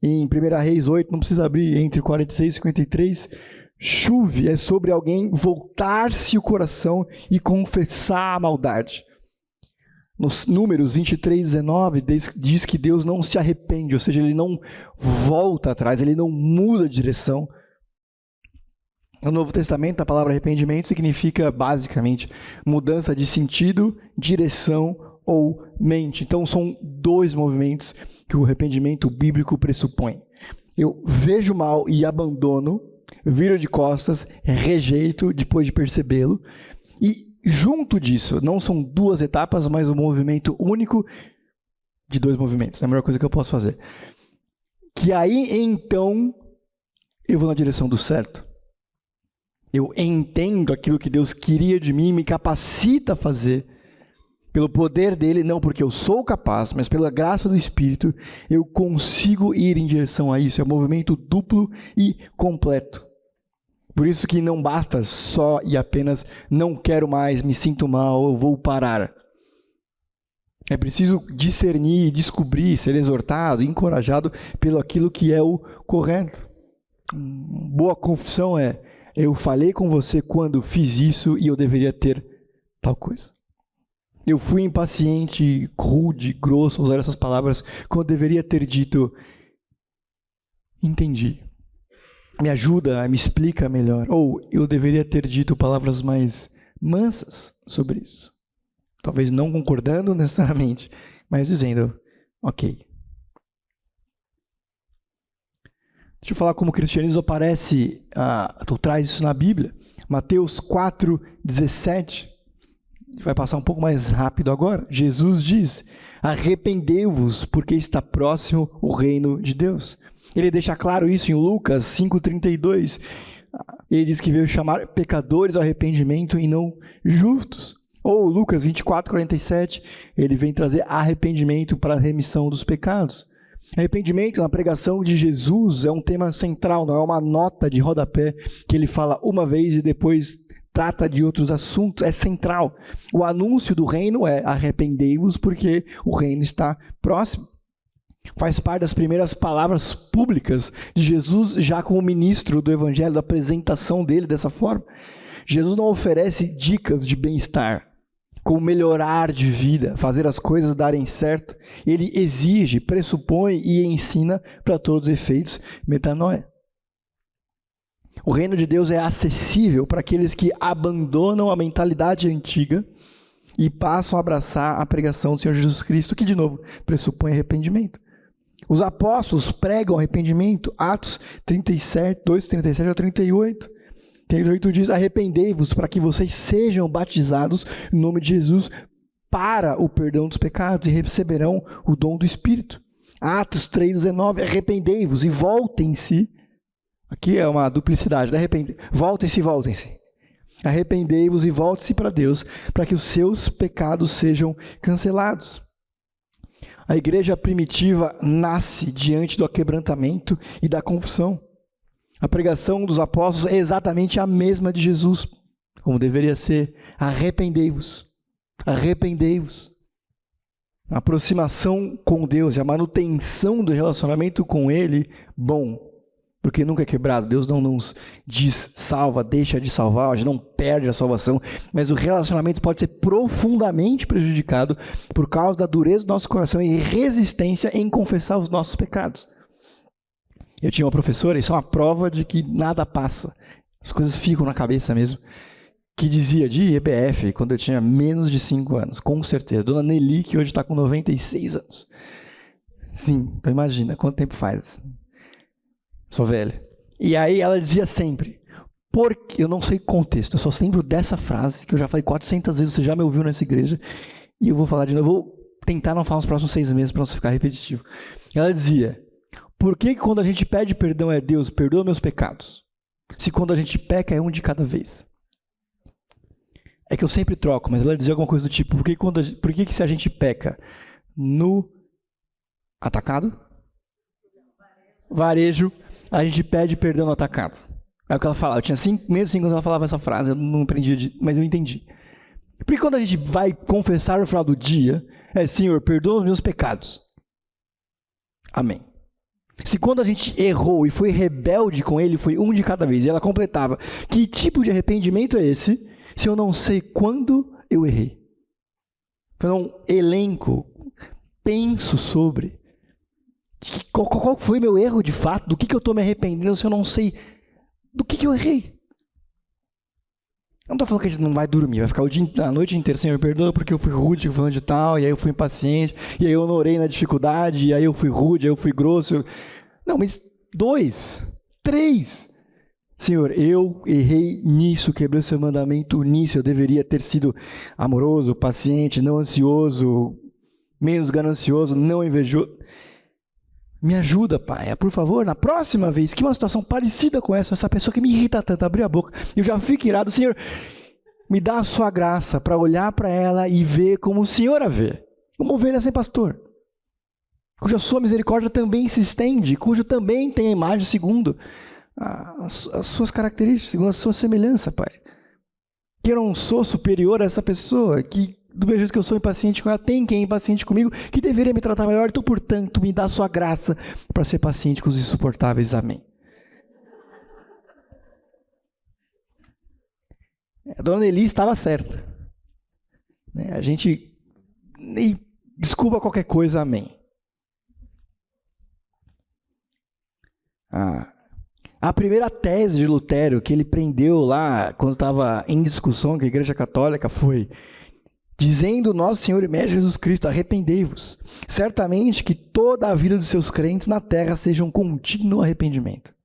Em 1 Reis 8, não precisa abrir, entre 46 e 53, chuve é sobre alguém voltar-se o coração e confessar a maldade. Nos Números 23, 19, diz que Deus não se arrepende, ou seja, ele não volta atrás, ele não muda de direção. No Novo Testamento, a palavra arrependimento significa, basicamente, mudança de sentido, direção ou mente. Então, são dois movimentos que o arrependimento bíblico pressupõe. Eu vejo mal e abandono, viro de costas, rejeito depois de percebê-lo. E junto disso, não são duas etapas, mas um movimento único de dois movimentos. É a melhor coisa que eu posso fazer. Que aí, então, eu vou na direção do certo. Eu entendo aquilo que Deus queria de mim, me capacita a fazer, pelo poder dele, não porque eu sou capaz, mas pela graça do Espírito, eu consigo ir em direção a isso. É um movimento duplo e completo. Por isso que não basta só e apenas não quero mais, me sinto mal, eu vou parar. É preciso discernir, descobrir, ser exortado, encorajado pelo aquilo que é o correto. Boa confissão é: eu falei com você quando fiz isso e eu deveria ter tal coisa. Eu fui impaciente, rude, grosso, usar essas palavras, quando eu deveria ter dito, entendi. Me ajuda, me explica melhor. Ou eu deveria ter dito palavras mais mansas sobre isso. Talvez não concordando necessariamente, mas dizendo, ok. Deixa eu falar como o cristianismo aparece, tu traz isso na Bíblia. Mateus 4, 17. Vai passar um pouco mais rápido agora. Jesus diz, arrependei-vos, porque está próximo o reino de Deus. Ele deixa claro isso em Lucas 5,32. Ele diz que veio chamar pecadores ao arrependimento e não justos. Ou Lucas 24, 47, ele vem trazer arrependimento para a remissão dos pecados. Arrependimento na pregação de Jesus é um tema central, não é uma nota de rodapé que ele fala uma vez e depois trata de outros assuntos, é central. O anúncio do reino é arrependei-vos porque o reino está próximo. Faz parte das primeiras palavras públicas de Jesus, já como ministro do Evangelho, da apresentação dele dessa forma. Jesus não oferece dicas de bem-estar, como melhorar de vida, fazer as coisas darem certo. Ele exige, pressupõe e ensina para todos os efeitos metanoia. O reino de Deus é acessível para aqueles que abandonam a mentalidade antiga e passam a abraçar a pregação do Senhor Jesus Cristo, que, de novo, pressupõe arrependimento. Os apóstolos pregam arrependimento, Atos 37, 2:37 a 38. 38 diz: arrependei-vos para que vocês sejam batizados em nome de Jesus para o perdão dos pecados e receberão o dom do Espírito. Atos 3:19, arrependei-vos e voltem-se. Aqui é uma duplicidade, voltem-se e voltem-se. Arrependei-vos e voltem-se para Deus, para que os seus pecados sejam cancelados. A igreja primitiva nasce diante do quebrantamento e da confissão. A pregação dos apóstolos é exatamente a mesma de Jesus, como deveria ser. Arrependei-vos, arrependei-vos. A aproximação com Deus e a manutenção do relacionamento com Ele, bom, porque nunca é quebrado. Deus não nos diz salva, deixa de salvar, a gente não perde a salvação, mas o relacionamento pode ser profundamente prejudicado por causa da dureza do nosso coração e resistência em confessar os nossos pecados. Eu tinha uma professora, isso é uma prova de que nada passa, as coisas ficam na cabeça mesmo, que dizia de EBF, quando eu tinha menos de 5 anos, com certeza. Dona Nelly, que hoje está com 96 anos. Sim, então imagina, quanto tempo faz? Sou velho. E aí ela dizia sempre, porque eu não sei contexto, eu só lembro dessa frase, que eu já falei 400 vezes, você já me ouviu nessa igreja, e eu vou falar de novo, eu vou tentar não falar nos próximos 6 meses para não ficar repetitivo. Ela dizia, por que quando a gente pede perdão é Deus, perdoa meus pecados, se quando a gente peca é um de cada vez? É que eu sempre troco, mas ela dizia alguma coisa do tipo, por que se a gente peca no atacado, varejo, a gente pede perdão no atacado? É o que ela falava. Eu tinha 5 anos, ela falava essa frase, eu não aprendi, mas eu entendi. Porque quando a gente vai confessar no final do dia, Senhor, perdoa os meus pecados. Amém. Se quando a gente errou e foi rebelde com Ele, foi um de cada vez, e ela completava, que tipo de arrependimento é esse, se eu não sei quando eu errei? Eu não elenco, penso sobre qual foi meu erro de fato, do que eu estou me arrependendo se eu não sei do que eu errei. Eu não estou falando que a gente não vai dormir, vai ficar a noite inteira, Senhor, perdoa porque eu fui rude, falando de tal, e aí eu fui impaciente, e aí eu não orei na dificuldade, e aí eu fui rude, aí eu fui grosso. Não, mas 2, 3. Senhor, eu errei nisso, quebrei o seu mandamento nisso, eu deveria ter sido amoroso, paciente, não ansioso, menos ganancioso, não invejoso. Me ajuda, Pai, por favor, na próxima vez que uma situação parecida com essa pessoa que me irrita tanto, abrir a boca, eu já fico irado, Senhor, me dá a sua graça para olhar para ela e ver como o Senhor a vê, como ovelha sem pastor, cuja sua misericórdia também se estende, cujo também tem a imagem segundo as suas características, segundo a sua semelhança, Pai. Que eu não sou superior a essa pessoa, que do mesmo jeito que eu sou impaciente com ela, tem quem é impaciente comigo, que deveria me tratar melhor, então, portanto, me dá a sua graça para ser paciente com os insuportáveis. Amém. A dona Nelly estava certa. A gente, desculpa qualquer coisa, amém. A primeira tese de Lutero, que ele prendeu lá, quando estava em discussão com a Igreja Católica, foi: dizendo nosso Senhor e Mestre Jesus Cristo, arrependei-vos. Certamente que toda a vida dos seus crentes na terra seja um contínuo arrependimento.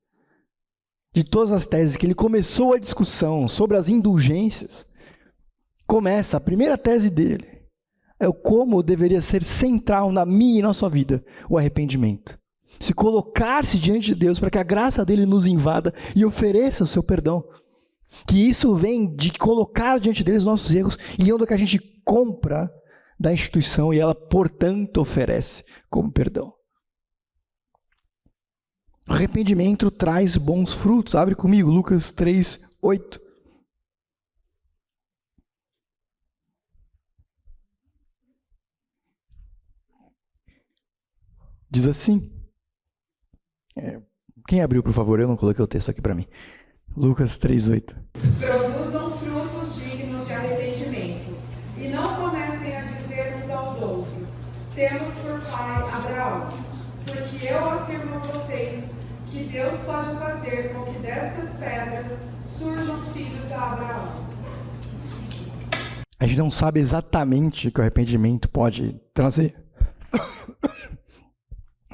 De todas as teses que ele começou a discussão sobre as indulgências, começa a primeira tese dele, é o como deveria ser central na minha e na sua vida, o arrependimento. Se colocar-se diante de Deus para que a graça dele nos invada e ofereça o seu perdão. Que isso vem de colocar diante deles nossos erros e é o que a gente compra da instituição e ela, portanto, oferece como perdão. O arrependimento traz bons frutos. Abre comigo, Lucas 3, 8. Diz assim. Quem abriu, por favor? Eu não coloquei o texto aqui para mim. Lucas 3:8. Produzam frutos dignos de arrependimento, e não comecem a dizer uns aos outros: temos por pai Abraão, porque eu afirmo a vocês que Deus pode fazer com que destas pedras surjam filhos a Abraão. A gente não sabe exatamente o que o arrependimento pode trazer.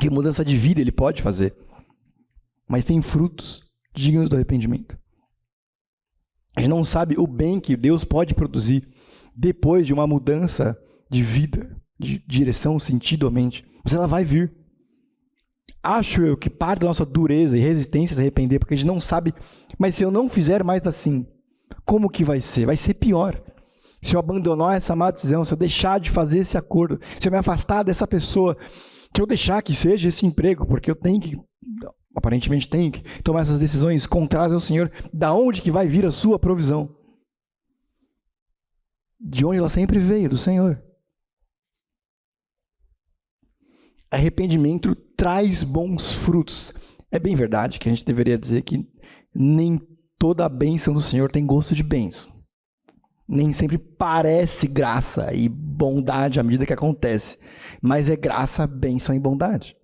Que mudança de vida ele pode fazer. Mas tem frutos dignos do arrependimento. A gente não sabe o bem que Deus pode produzir depois de uma mudança de vida, de direção, sentido, mente. Mas ela vai vir. Acho eu que parte da nossa dureza e resistência a se arrepender, porque a gente não sabe, mas se eu não fizer mais assim, como que vai ser? Vai ser pior. Se eu abandonar essa má decisão, se eu deixar de fazer esse acordo, se eu me afastar dessa pessoa, se eu deixar que seja esse emprego, porque eu tenho que, aparentemente tenho que tomar essas decisões contrárias ao Senhor, da onde que vai vir a sua provisão? De onde ela sempre veio, do Senhor. Arrependimento traz bons frutos. É bem verdade que a gente deveria dizer que nem toda a bênção do Senhor tem gosto de bênção. Nem sempre parece graça e bondade à medida que acontece, mas é graça, bênção e bondade.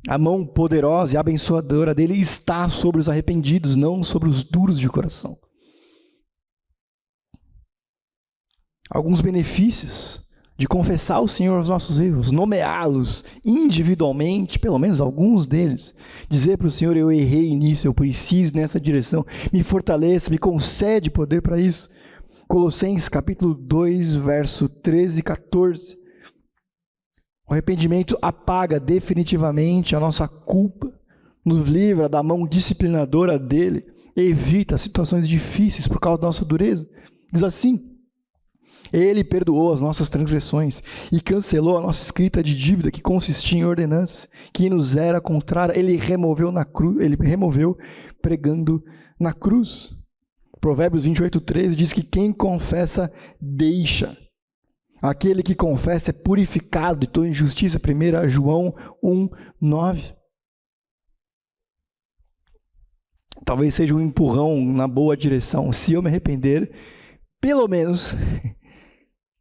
A mão poderosa e abençoadora dele está sobre os arrependidos, não sobre os duros de coração. Alguns benefícios de confessar ao Senhor os nossos erros, nomeá-los individualmente, pelo menos alguns deles, dizer para o Senhor: eu errei nisso, eu preciso nessa direção, me fortaleça, me concede poder para isso. Colossenses capítulo 2, verso 13 e 14. O arrependimento apaga definitivamente a nossa culpa, nos livra da mão disciplinadora dele, evita situações difíceis por causa da nossa dureza. Diz assim: ele perdoou as nossas transgressões e cancelou a nossa escrita de dívida que consistia em ordenanças, que nos era contrária. Ele removeu pregando na cruz. Provérbios 28:13 diz que quem confessa deixa. Aquele que confessa é purificado de toda injustiça. 1 João 1:9. Talvez seja um empurrão na boa direção. Se eu me arrepender, pelo menos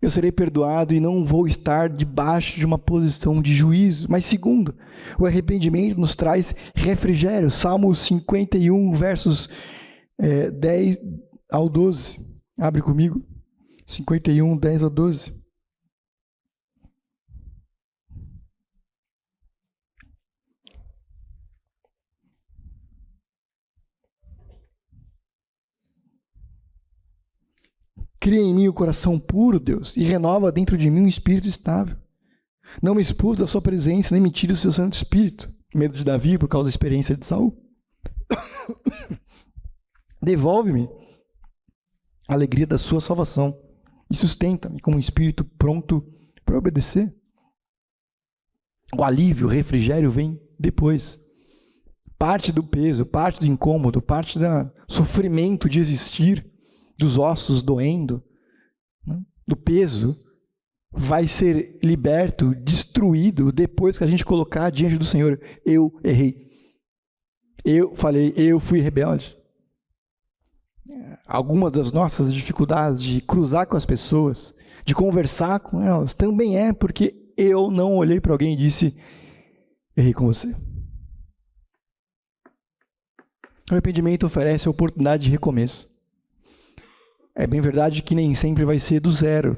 eu serei perdoado e não vou estar debaixo de uma posição de juízo. Mas segundo, o arrependimento nos traz refrigério. Salmo 51, versos 10 ao 12. Abre comigo. 51, 10 ao 12. Cria em mim o coração puro, Deus, e renova dentro de mim um espírito estável. Não me expulse da sua presença, nem me tire do seu Santo Espírito. Medo de Davi por causa da experiência de Saul. Devolve-me a alegria da sua salvação e sustenta-me com um espírito pronto para obedecer. O alívio, o refrigério vem depois. Parte do peso, parte do incômodo, parte do sofrimento de existir, dos ossos doendo, né, do peso, vai ser liberto, destruído, depois que a gente colocar diante do Senhor: eu errei. Eu falei, eu fui rebelde. Algumas das nossas dificuldades de cruzar com as pessoas, de conversar com elas, também é porque eu não olhei para alguém e disse: errei com você. O arrependimento oferece a oportunidade de recomeço. É bem verdade que nem sempre vai ser do zero,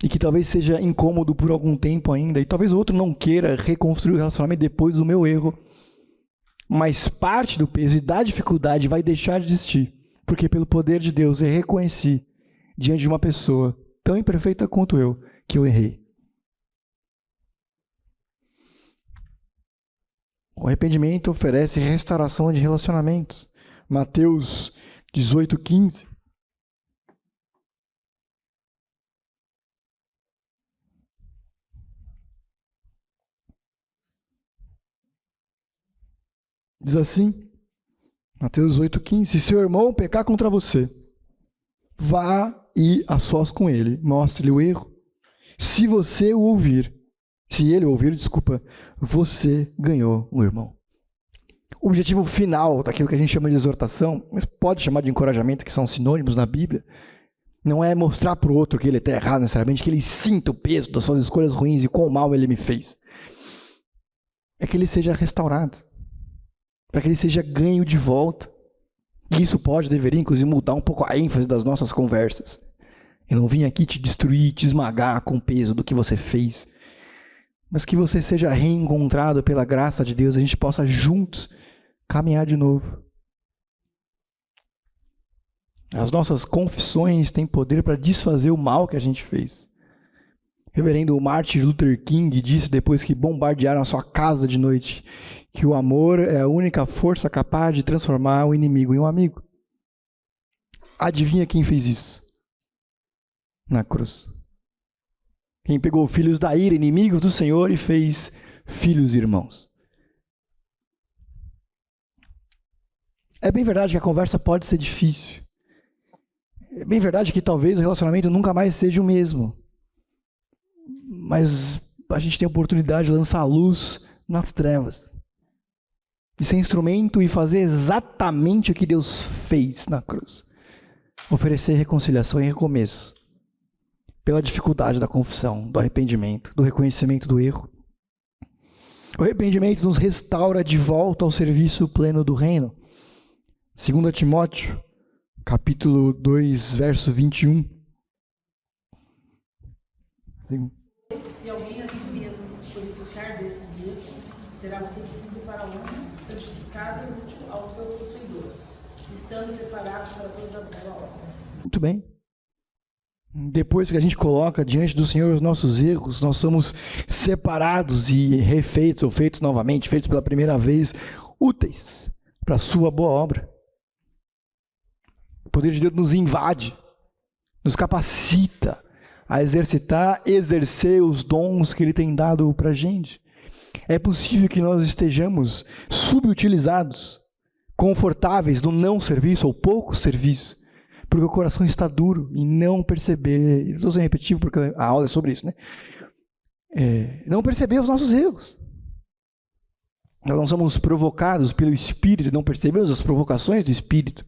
e que talvez seja incômodo por algum tempo ainda, e talvez o outro não queira reconstruir o relacionamento depois do meu erro, mas parte do peso e da dificuldade vai deixar de existir, porque pelo poder de Deus eu reconheci diante de uma pessoa tão imperfeita quanto eu, que eu errei. O arrependimento oferece restauração de relacionamentos. Mateus 18:15. Diz assim, Mateus 18:15, se seu irmão pecar contra você, vá e a sós com ele, mostre-lhe o erro. Se você o ouvir, Se ele ouvir, desculpa, você ganhou um irmão. O objetivo final daquilo que a gente chama de exortação, mas pode chamar de encorajamento, que são sinônimos na Bíblia, não é mostrar para o outro que ele está errado necessariamente, que ele sinta o peso das suas escolhas ruins e quão mal ele me fez. É que ele seja restaurado, para que ele seja ganho de volta. E isso deveria inclusive mudar um pouco a ênfase das nossas conversas. Eu não vim aqui te destruir, te esmagar com o peso do que você fez, mas que você seja reencontrado pela graça de Deus, a gente possa juntos caminhar de novo. As nossas confissões têm poder para desfazer o mal que a gente fez. Reverendo Martin Luther King disse, depois que bombardearam a sua casa de noite, que o amor é a única força capaz de transformar o inimigo em um amigo. Adivinha quem fez isso? Na cruz. Quem pegou filhos da ira, inimigos do Senhor, e fez filhos irmãos. É bem verdade que a conversa pode ser difícil. É bem verdade que talvez o relacionamento nunca mais seja o mesmo. Mas a gente tem a oportunidade de lançar a luz nas trevas. De ser instrumento e fazer exatamente o que Deus fez na cruz. Oferecer reconciliação e recomeço. Pela dificuldade da confissão, do arrependimento, do reconhecimento do erro. O arrependimento nos restaura de volta ao serviço pleno do reino. 2 Timóteo, capítulo 2, verso 21. Se alguém a si mesmo se purificar desses erros, será utensílio para a honra, santificado e útil ao seu possuidor, estando preparado para toda boa obra. Muito bem. Depois que a gente coloca diante do Senhor os nossos erros, nós somos separados e refeitos, ou feitos novamente, feitos pela primeira vez, úteis para a sua boa obra. O poder de Deus nos invade, nos capacita a exercer os dons que Ele tem dado para a gente. É possível que nós estejamos subutilizados, confortáveis no não serviço ou pouco serviço, porque o coração está duro e não perceber, estou sendo repetitivo porque a aula é sobre isso, né? Não perceber os nossos erros. Nós não somos provocados pelo Espírito, não percebemos as provocações do Espírito.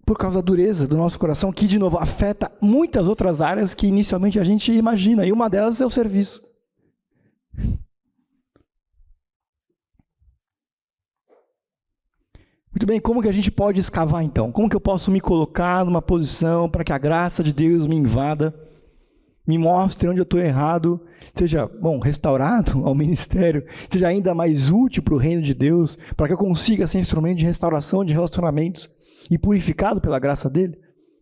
Por causa da dureza do nosso coração, que, de novo, afeta muitas outras áreas que inicialmente a gente imagina, e uma delas é o serviço. Muito bem, como que a gente pode escavar então? Como que eu posso me colocar numa posição para que a graça de Deus me invada, me mostre onde eu estou errado, seja, restaurado ao ministério, seja ainda mais útil para o reino de Deus, para que eu consiga ser instrumento de restauração de relacionamentos e purificado pela graça dele?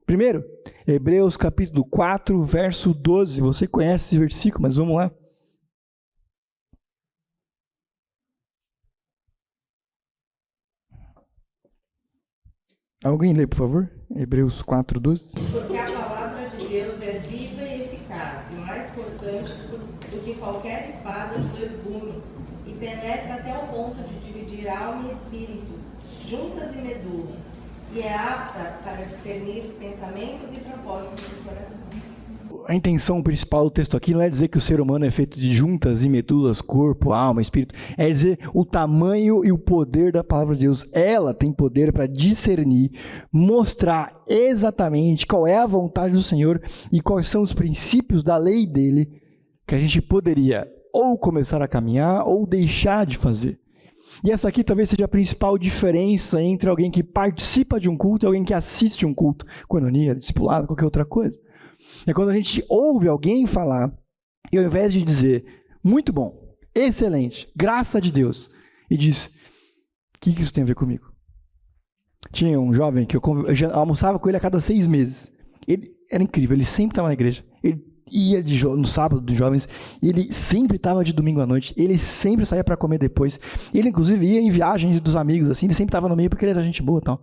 Primeiro, Hebreus capítulo 4, verso 12. Você conhece esse versículo, mas vamos lá. Alguém lê, por favor? Hebreus 4, 12. Porque a palavra de Deus é viva e eficaz, e mais cortante do que qualquer espada de dois gumes, e penetra até o ponto de dividir alma e espírito, juntas e medulas, e é apta para discernir os pensamentos e propósitos do coração. A intenção principal do texto aqui não é dizer que o ser humano é feito de juntas e medulas, corpo, alma, espírito. É dizer o tamanho e o poder da palavra de Deus. Ela tem poder para discernir, mostrar exatamente qual é a vontade do Senhor e quais são os princípios da lei dele que a gente poderia ou começar a caminhar ou deixar de fazer. E essa aqui talvez seja a principal diferença entre alguém que participa de um culto e alguém que assiste um culto, coinonia, discipulado, qualquer outra coisa. É quando a gente ouve alguém falar e ao invés de dizer, muito bom, excelente, graça de Deus, e diz, o que isso tem a ver comigo? Tinha um jovem que eu já almoçava com ele a cada 6 meses. Ele era incrível, ele sempre estava na igreja. Ele ia no sábado dos jovens, ele sempre estava de domingo à noite, ele sempre saía para comer depois. Ele, inclusive, ia em viagens dos amigos, assim, ele sempre estava no meio porque ele era gente boa e tal.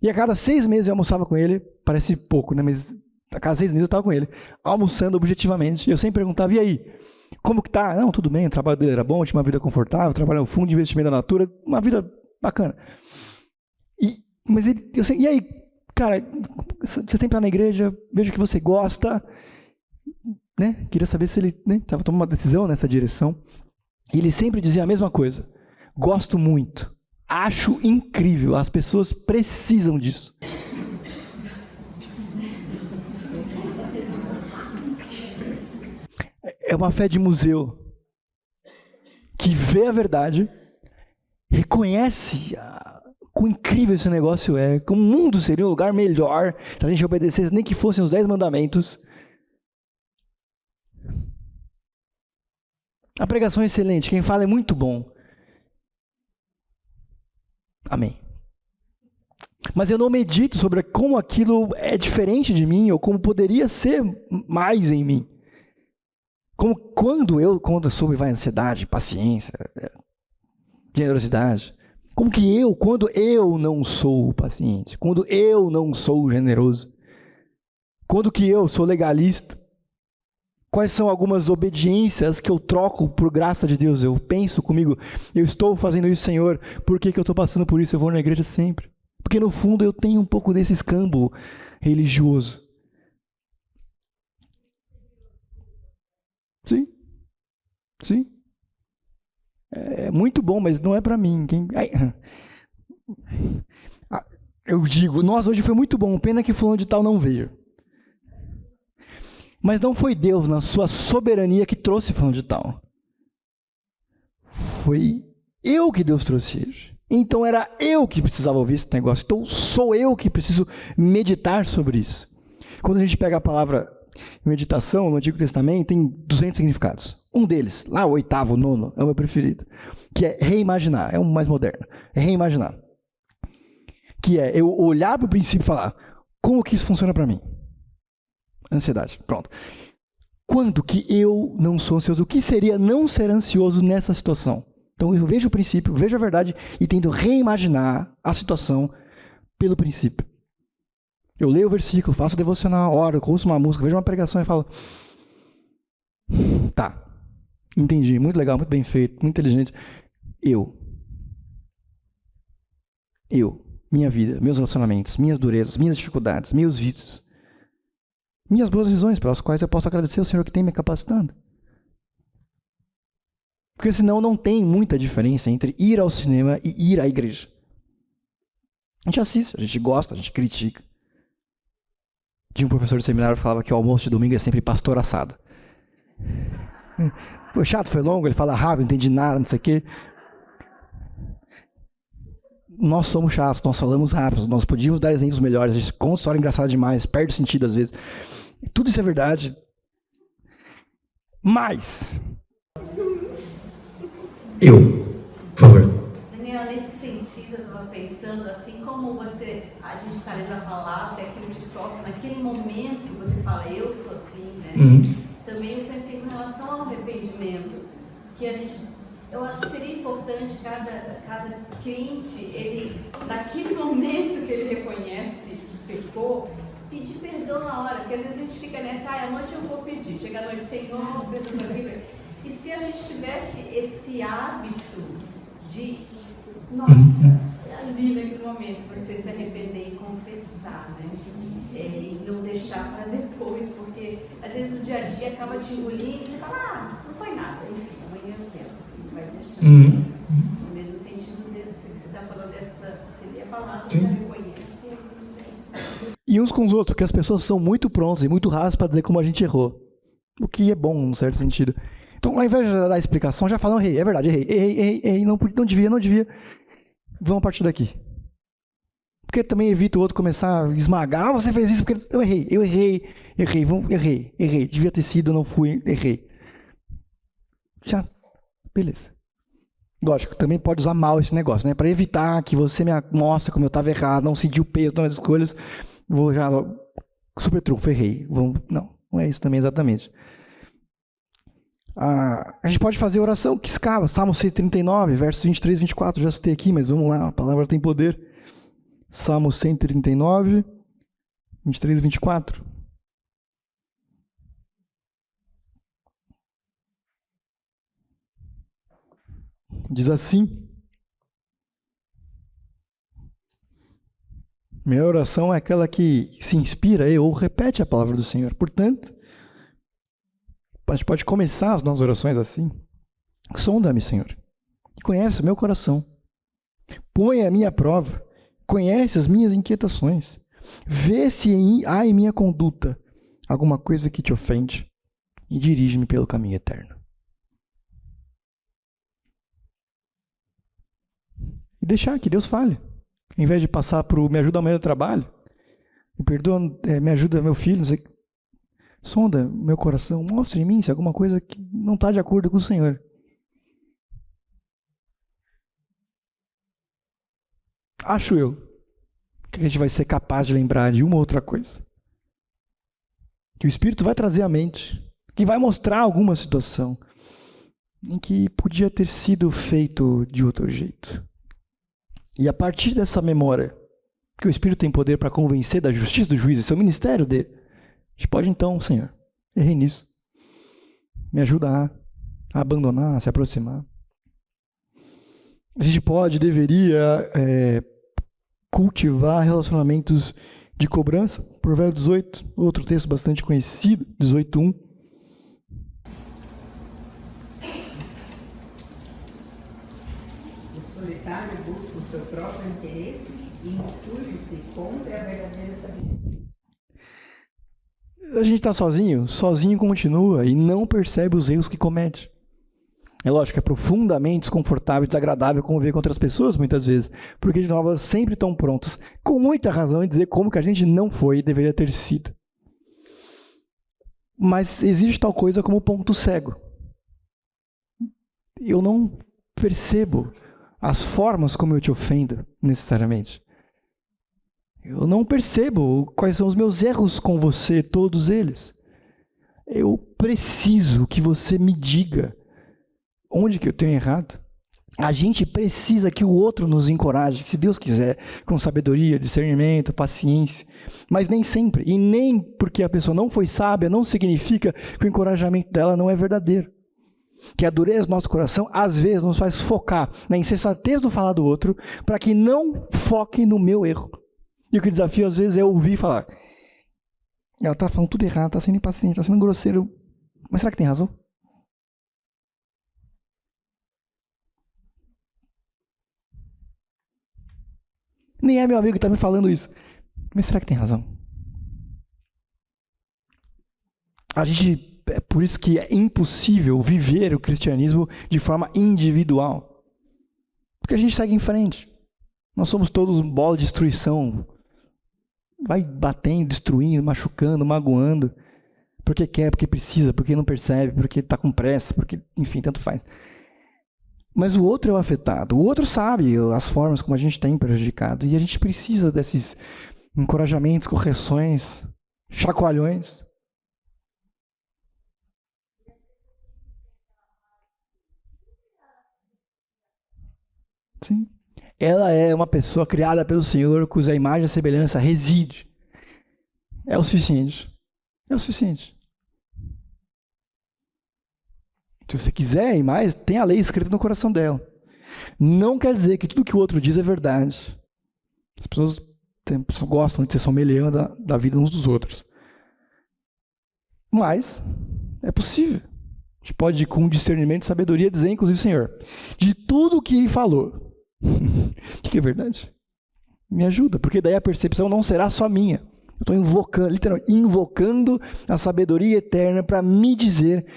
E a cada 6 meses eu almoçava com ele, parece pouco, né? Mas a cada 6 meses eu estava com ele, almoçando objetivamente. E eu sempre perguntava, e aí? Como que tá? Não, tudo bem, o trabalho dele era bom, tinha uma vida confortável, trabalhava no fundo de investimento da Natura, uma vida bacana. E aí, cara, você sempre está na igreja, vejo que você gosta, né, queria saber se ele estava tomando uma decisão nessa direção. E ele sempre dizia a mesma coisa. Gosto muito. Acho incrível. As pessoas precisam disso. É uma fé de museu que vê a verdade, reconhece quão incrível esse negócio é, que o mundo seria um lugar melhor se a gente obedecesse nem que fossem os 10 mandamentos. A pregação é excelente, quem fala é muito bom. Amém. Mas eu não medito sobre como aquilo é diferente de mim, ou como poderia ser mais em mim. Como quando eu soube a ansiedade, paciência, generosidade. Como que quando eu não sou paciente, quando eu não sou generoso, quando que eu sou legalista, quais são algumas obediências que eu troco por graça de Deus? Eu penso comigo, eu estou fazendo isso, Senhor, por que eu estou passando por isso? Eu vou na igreja sempre. Porque no fundo eu tenho um pouco desse escambo religioso. Sim. Sim. É muito bom, mas não é para mim. Eu digo, nossa, hoje foi muito bom, pena que fulano de tal não veio. Mas não foi Deus, na sua soberania, que trouxe fulano de tal. Foi eu que Deus trouxe ele. Então era eu que precisava ouvir esse negócio. Então sou eu que preciso meditar sobre isso. Quando a gente pega a palavra meditação no Antigo Testamento, tem 200 significados. Um deles, lá o 8º, o 9º, é o meu preferido, que é reimaginar, é o mais moderno, é reimaginar. Que é eu olhar para o princípio e falar, como que isso funciona para mim? Ansiedade, pronto. Quando que eu não sou ansioso? O que seria não ser ansioso nessa situação? Então eu vejo o princípio, vejo a verdade e tento reimaginar a situação pelo princípio. Eu leio o versículo, faço devocional, oro, ouço uma música, vejo uma pregação e falo, tá, entendi, muito legal, muito bem feito, muito inteligente. Minha vida, meus relacionamentos, minhas durezas, minhas dificuldades, meus vícios, minhas boas visões pelas quais eu posso agradecer ao Senhor que tem me capacitando. Porque senão não tem muita diferença entre ir ao cinema e ir à igreja. A gente assiste, a gente gosta, a gente critica. Tinha um professor de seminário que falava que o almoço de domingo é sempre pastor assado. Foi chato, foi longo, ele fala rápido, não entendi nada, não sei o quê. Nós somos chatos, nós falamos rápido, nós podíamos dar exemplos melhores, a gente conta história engraçada demais, perde o sentido às vezes. Tudo isso é verdade. Mas por favor. Daniel, nesse sentido, eu estava pensando, assim como a gente está lendo a palavra, aquilo te toca, naquele momento que você fala, eu sou assim, né? Também eu pensei com relação ao arrependimento, que eu acho que seria importante cada crente, ele, naquele momento que ele reconhece que pecou, pedir perdão na hora, porque às vezes a gente fica nessa, à noite eu vou pedir, chega à noite, Senhor, perdoa minha vida. E se a gente tivesse esse hábito de, nossa, ali naquele momento, você se arrepender e confessar, né? E não deixar para depois, porque às vezes o dia a dia acaba te engolindo e você fala, não foi nada, enfim, amanhã eu penso, não vai deixar. No mesmo sentido desse, que você está falando você lê a palavra, você reconhece e você... E uns com os outros, porque as pessoas são muito prontas e muito rasas para dizer como a gente errou. O que é bom, num certo sentido. Então, ao invés de dar a explicação, já falam, errei, é verdade, errei, não devia. Vamos partir daqui. Porque também evita o outro começar a esmagar, você fez isso porque eu errei, devia ter sido, não fui, errei. Já, beleza. Lógico, também pode usar mal esse negócio, né? Para evitar que você me mostre como eu estava errado, não sentir o peso das escolhas, vou já, super trunfo, errei. Não é isso também exatamente. A gente pode fazer oração que escava, Salmo 139, versos 23 e 24, já citei aqui, mas vamos lá, a palavra tem poder. Salmo 139, 23 e 24. Diz assim: minha oração é aquela que se inspira ou repete a palavra do Senhor. Portanto, A gente pode começar as nossas orações assim. Sonda-me, Senhor, e conhece o meu coração. Põe a minha prova, conhece as minhas inquietações. Vê se há em minha conduta alguma coisa que te ofende e dirige-me pelo caminho eterno. E deixar que Deus fale. Em vez de passar para o me ajuda amanhã no trabalho, me ajuda meu filho, não sei, sonda meu coração, mostre em mim se alguma coisa que não está de acordo com o Senhor. Acho eu que a gente vai ser capaz de lembrar de uma outra coisa. Que o Espírito vai trazer à mente, que vai mostrar alguma situação em que podia ter sido feito de outro jeito. E a partir dessa memória, que o Espírito tem poder para convencer da justiça do juízo, esse é o ministério dele, a gente pode então, Senhor, errei nisso. Me ajuda a abandonar, a se aproximar. A gente deveria cultivar relacionamentos de cobrança. Provérbios 18, outro texto bastante conhecido, 18:1. O solitário busca o seu próprio interesse e insurge-se contra a verdadeira sabedoria. A gente está sozinho continua e não percebe os erros que comete. É lógico que é profundamente desconfortável e desagradável conviver com outras pessoas, muitas vezes, porque de novo elas sempre estão prontas, com muita razão, em dizer como que a gente não foi e deveria ter sido. Mas existe tal coisa como ponto cego. Eu não percebo as formas como eu te ofendo, necessariamente. Eu não percebo quais são os meus erros com você, todos eles. Eu preciso que você me diga onde que eu tenho errado. A gente precisa que o outro nos encoraje, que se Deus quiser, com sabedoria, discernimento, paciência, mas nem sempre, e nem porque a pessoa não foi sábia, não significa que o encorajamento dela não é verdadeiro. Que a dureza do nosso coração, às vezes, nos faz focar na insensatez do falar do outro, para que não foque no meu erro. E o que desafio, às vezes, é ouvir e falar, ela está falando tudo errado, está sendo impaciente, está sendo grosseiro, mas será que tem razão? Nem é meu amigo que está me falando isso. Mas será que tem razão? É por isso que é impossível viver o cristianismo de forma individual. Porque a gente segue em frente. Nós somos todos um bola de destruição. Vai batendo, destruindo, machucando, magoando. Porque quer, porque precisa, porque não percebe, porque está com pressa, porque, enfim, tanto faz. Mas o outro é o afetado. O outro sabe as formas como a gente tem prejudicado. E a gente precisa desses encorajamentos, correções, chacoalhões. Sim. Ela é uma pessoa criada pelo Senhor, cuja imagem e semelhança reside. É o suficiente. É o suficiente. Se você quiser ir mais, tem a lei escrita no coração dela. Não quer dizer que tudo que o outro diz é verdade. As pessoas gostam de ser sommelier da vida uns dos outros. Mas é possível. A gente pode, com discernimento e sabedoria, dizer, inclusive, Senhor, de tudo que falou, o que é verdade? Me ajuda, porque daí a percepção não será só minha. Eu estou invocando, literalmente, invocando a sabedoria eterna para me dizer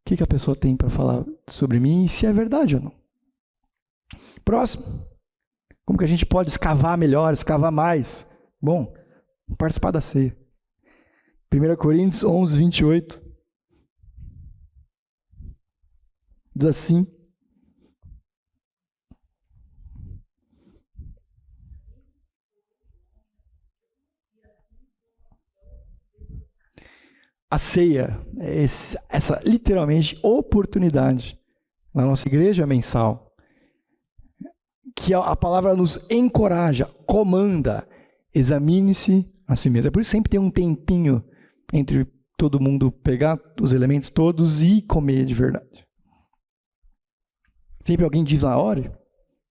o que a pessoa tem para falar sobre mim e se é verdade ou não. Próximo. Como que a gente pode escavar melhor, escavar mais? Bom, participar da ceia. 1 Coríntios 11, 28. Diz assim. A ceia é essa literalmente oportunidade na nossa igreja mensal, que a palavra nos encoraja, comanda, examine-se a si mesmo. É por isso que sempre tem um tempinho entre todo mundo pegar os elementos todos e comer de verdade. Sempre alguém diz lá, ore.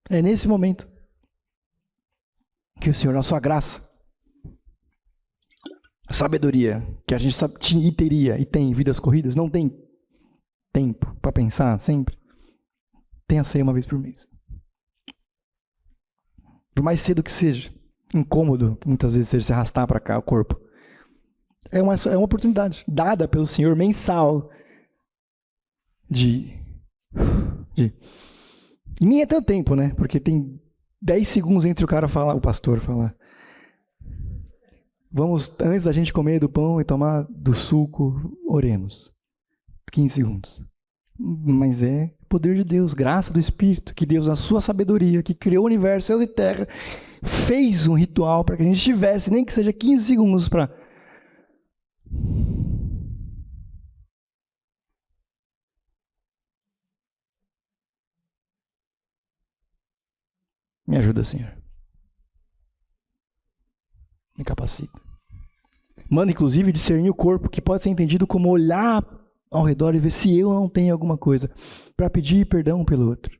É nesse momento que o Senhor, na sua graça, sabedoria que a gente tinha e teria e tem em vidas corridas, não tem tempo para pensar sempre, tenha ceia uma vez por mês. Por mais cedo que seja, incômodo que muitas vezes seja se arrastar para cá o corpo, é uma oportunidade dada pelo Senhor mensal de e nem é tanto tempo, né? Porque tem 10 segundos entre o cara falar, o pastor falar. Vamos, antes da gente comer do pão e tomar do suco, oremos. 15 segundos. Mas é poder de Deus, graça do Espírito, que Deus, na sua sabedoria, que criou o universo, céu e terra, fez um ritual para que a gente tivesse, nem que seja 15 segundos para... Me ajuda, Senhor. Me capacita. Manda, inclusive, discernir o corpo, que pode ser entendido como olhar ao redor e ver se eu não tenho alguma coisa, para pedir perdão pelo outro.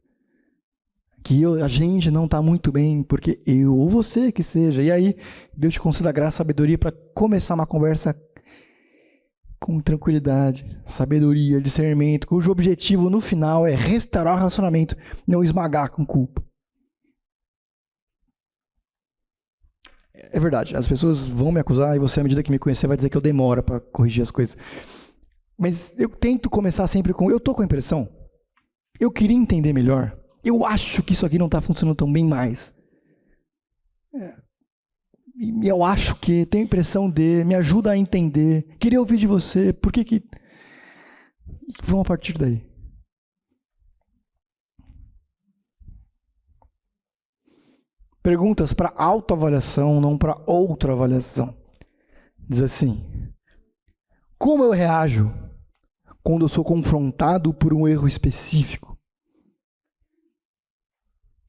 Que a gente não está muito bem, porque eu ou você que seja. E aí, Deus te conceda graça e sabedoria para começar uma conversa com tranquilidade, sabedoria, discernimento, cujo objetivo no final é restaurar o relacionamento, não esmagar com culpa. É verdade, as pessoas vão me acusar e você, à medida que me conhecer, vai dizer que eu demoro para corrigir as coisas. Mas eu tento começar sempre com, eu estou com a impressão, eu queria entender melhor, eu acho que isso aqui não está funcionando tão bem mais. Eu acho que, tenho a impressão de, me ajuda a entender, queria ouvir de você, por que... Vamos a partir daí. Perguntas para autoavaliação, não para outra avaliação. Diz assim: como eu reajo quando eu sou confrontado por um erro específico?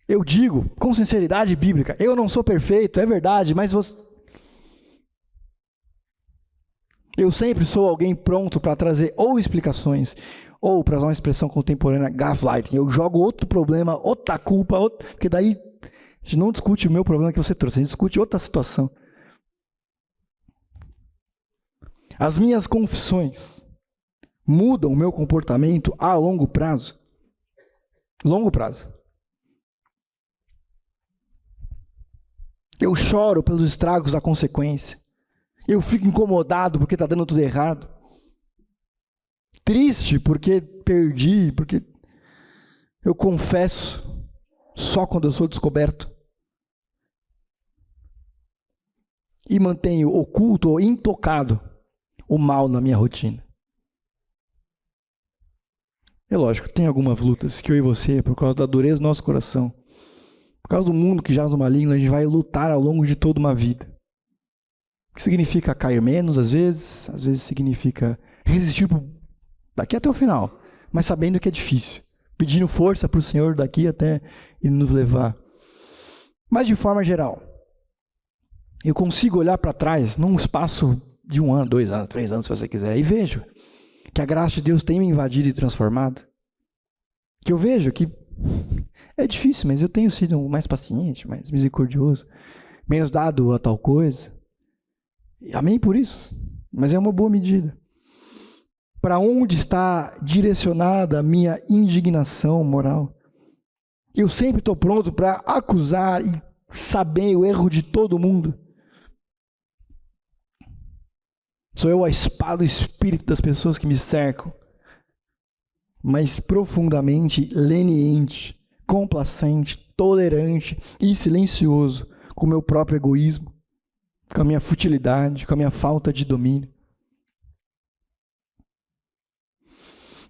Eu digo, com sinceridade bíblica, eu não sou perfeito, é verdade, mas eu sempre sou alguém pronto para trazer ou explicações, ou, para usar uma expressão contemporânea, gaslighting. Eu jogo outro problema, outra culpa, porque daí a gente não discute o meu problema que você trouxe, a gente discute outra situação. As minhas confissões mudam o meu comportamento a longo prazo? Longo prazo. Eu choro pelos estragos da consequência. Eu fico incomodado porque está dando tudo errado. Triste porque perdi, porque eu confesso só quando eu sou descoberto. E mantenho oculto ou intocado o mal na minha rotina. É lógico, tem algumas lutas que eu e você, por causa da dureza do nosso coração, por causa do mundo que jaz no maligno, a gente vai lutar ao longo de toda uma vida. O que significa cair menos, às vezes significa resistir daqui até o final, mas sabendo que é difícil, pedindo força para o Senhor daqui até Ele nos levar. Mas de forma geral, eu consigo olhar para trás num espaço de 1 ano, 2 anos, 3 anos, se você quiser, e vejo que a graça de Deus tem me invadido e transformado. Que eu vejo que é difícil, mas eu tenho sido mais paciente, mais misericordioso, menos dado a tal coisa. Amém por isso, mas é uma boa medida. Para onde está direcionada a minha indignação moral? Eu sempre estou pronto para acusar e saber o erro de todo mundo. Sou eu a espada do espírito das pessoas que me cercam, mas profundamente leniente, complacente, tolerante e silencioso com o meu próprio egoísmo, com a minha futilidade, com a minha falta de domínio.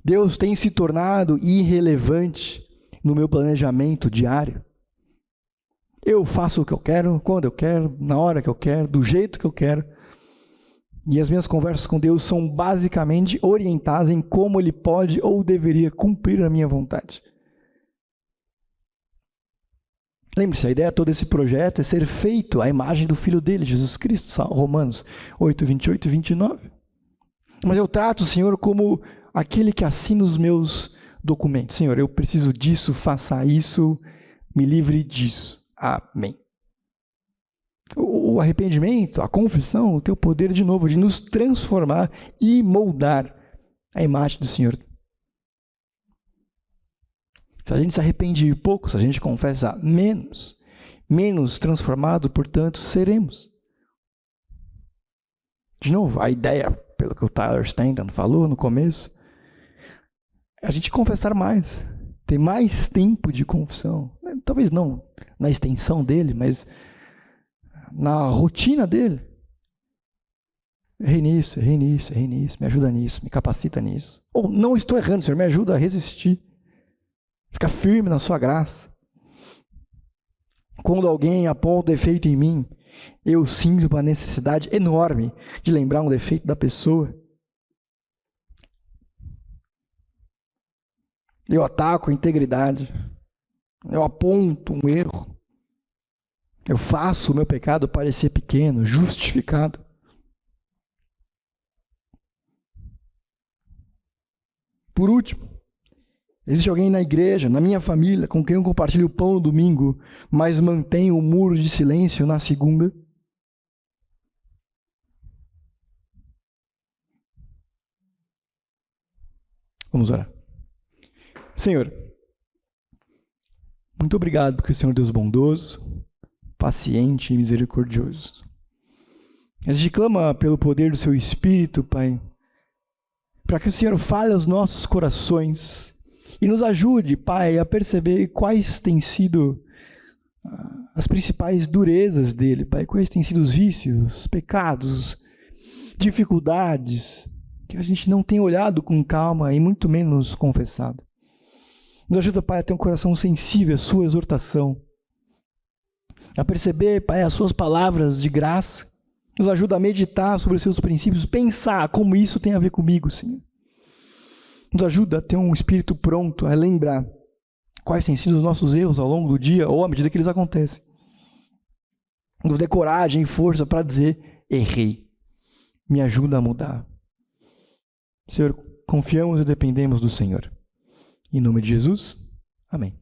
Deus tem se tornado irrelevante no meu planejamento diário. Eu faço o que eu quero, quando eu quero, na hora que eu quero, do jeito que eu quero. E as minhas conversas com Deus são basicamente orientadas em como Ele pode ou deveria cumprir a minha vontade. Lembre-se, a ideia toda desse projeto é ser feito à imagem do Filho dele, Jesus Cristo, Romanos 8, 28 e 29. Mas eu trato o Senhor como aquele que assina os meus documentos. Senhor, eu preciso disso, faça isso, me livre disso. Amém. O arrependimento, a confissão, tem o poder, de novo, de nos transformar e moldar a imagem do Senhor. Se a gente se arrepende pouco, se a gente confessa menos transformado, portanto, seremos. De novo, a ideia, pelo que o Tyler Stanton falou no começo, é a gente confessar mais, ter mais tempo de confissão. Talvez não na extensão dele, mas na rotina dele. Errei nisso, me ajuda nisso, me capacita nisso. Ou não estou errando, Senhor, me ajuda a resistir. Fica firme na sua graça. Quando alguém aponta defeito em mim, eu sinto uma necessidade enorme de lembrar um defeito da pessoa. Eu ataco a integridade. Eu aponto um erro. Eu faço o meu pecado parecer pequeno, justificado. Por último, existe alguém na igreja, na minha família, com quem eu compartilho o pão no domingo, mas mantenho o muro de silêncio na segunda? Vamos orar. Senhor, muito obrigado porque o Senhor é Deus bondoso, paciente e misericordioso. A gente clama pelo poder do Seu Espírito, Pai, para que o Senhor fale aos nossos corações e nos ajude, Pai, a perceber quais têm sido as principais durezas dele, Pai, quais têm sido os vícios, pecados, dificuldades que a gente não tem olhado com calma e muito menos confessado. Nos ajuda, Pai, a ter um coração sensível à Sua exortação, a perceber, Pai, as Suas palavras de graça. Nos ajuda a meditar sobre os Seus princípios, pensar como isso tem a ver comigo, Senhor. Nos ajuda a ter um espírito pronto a lembrar quais têm sido os nossos erros ao longo do dia ou à medida que eles acontecem. Nos dê coragem e força para dizer, errei. Me ajuda a mudar. Senhor, confiamos e dependemos do Senhor. Em nome de Jesus, amém.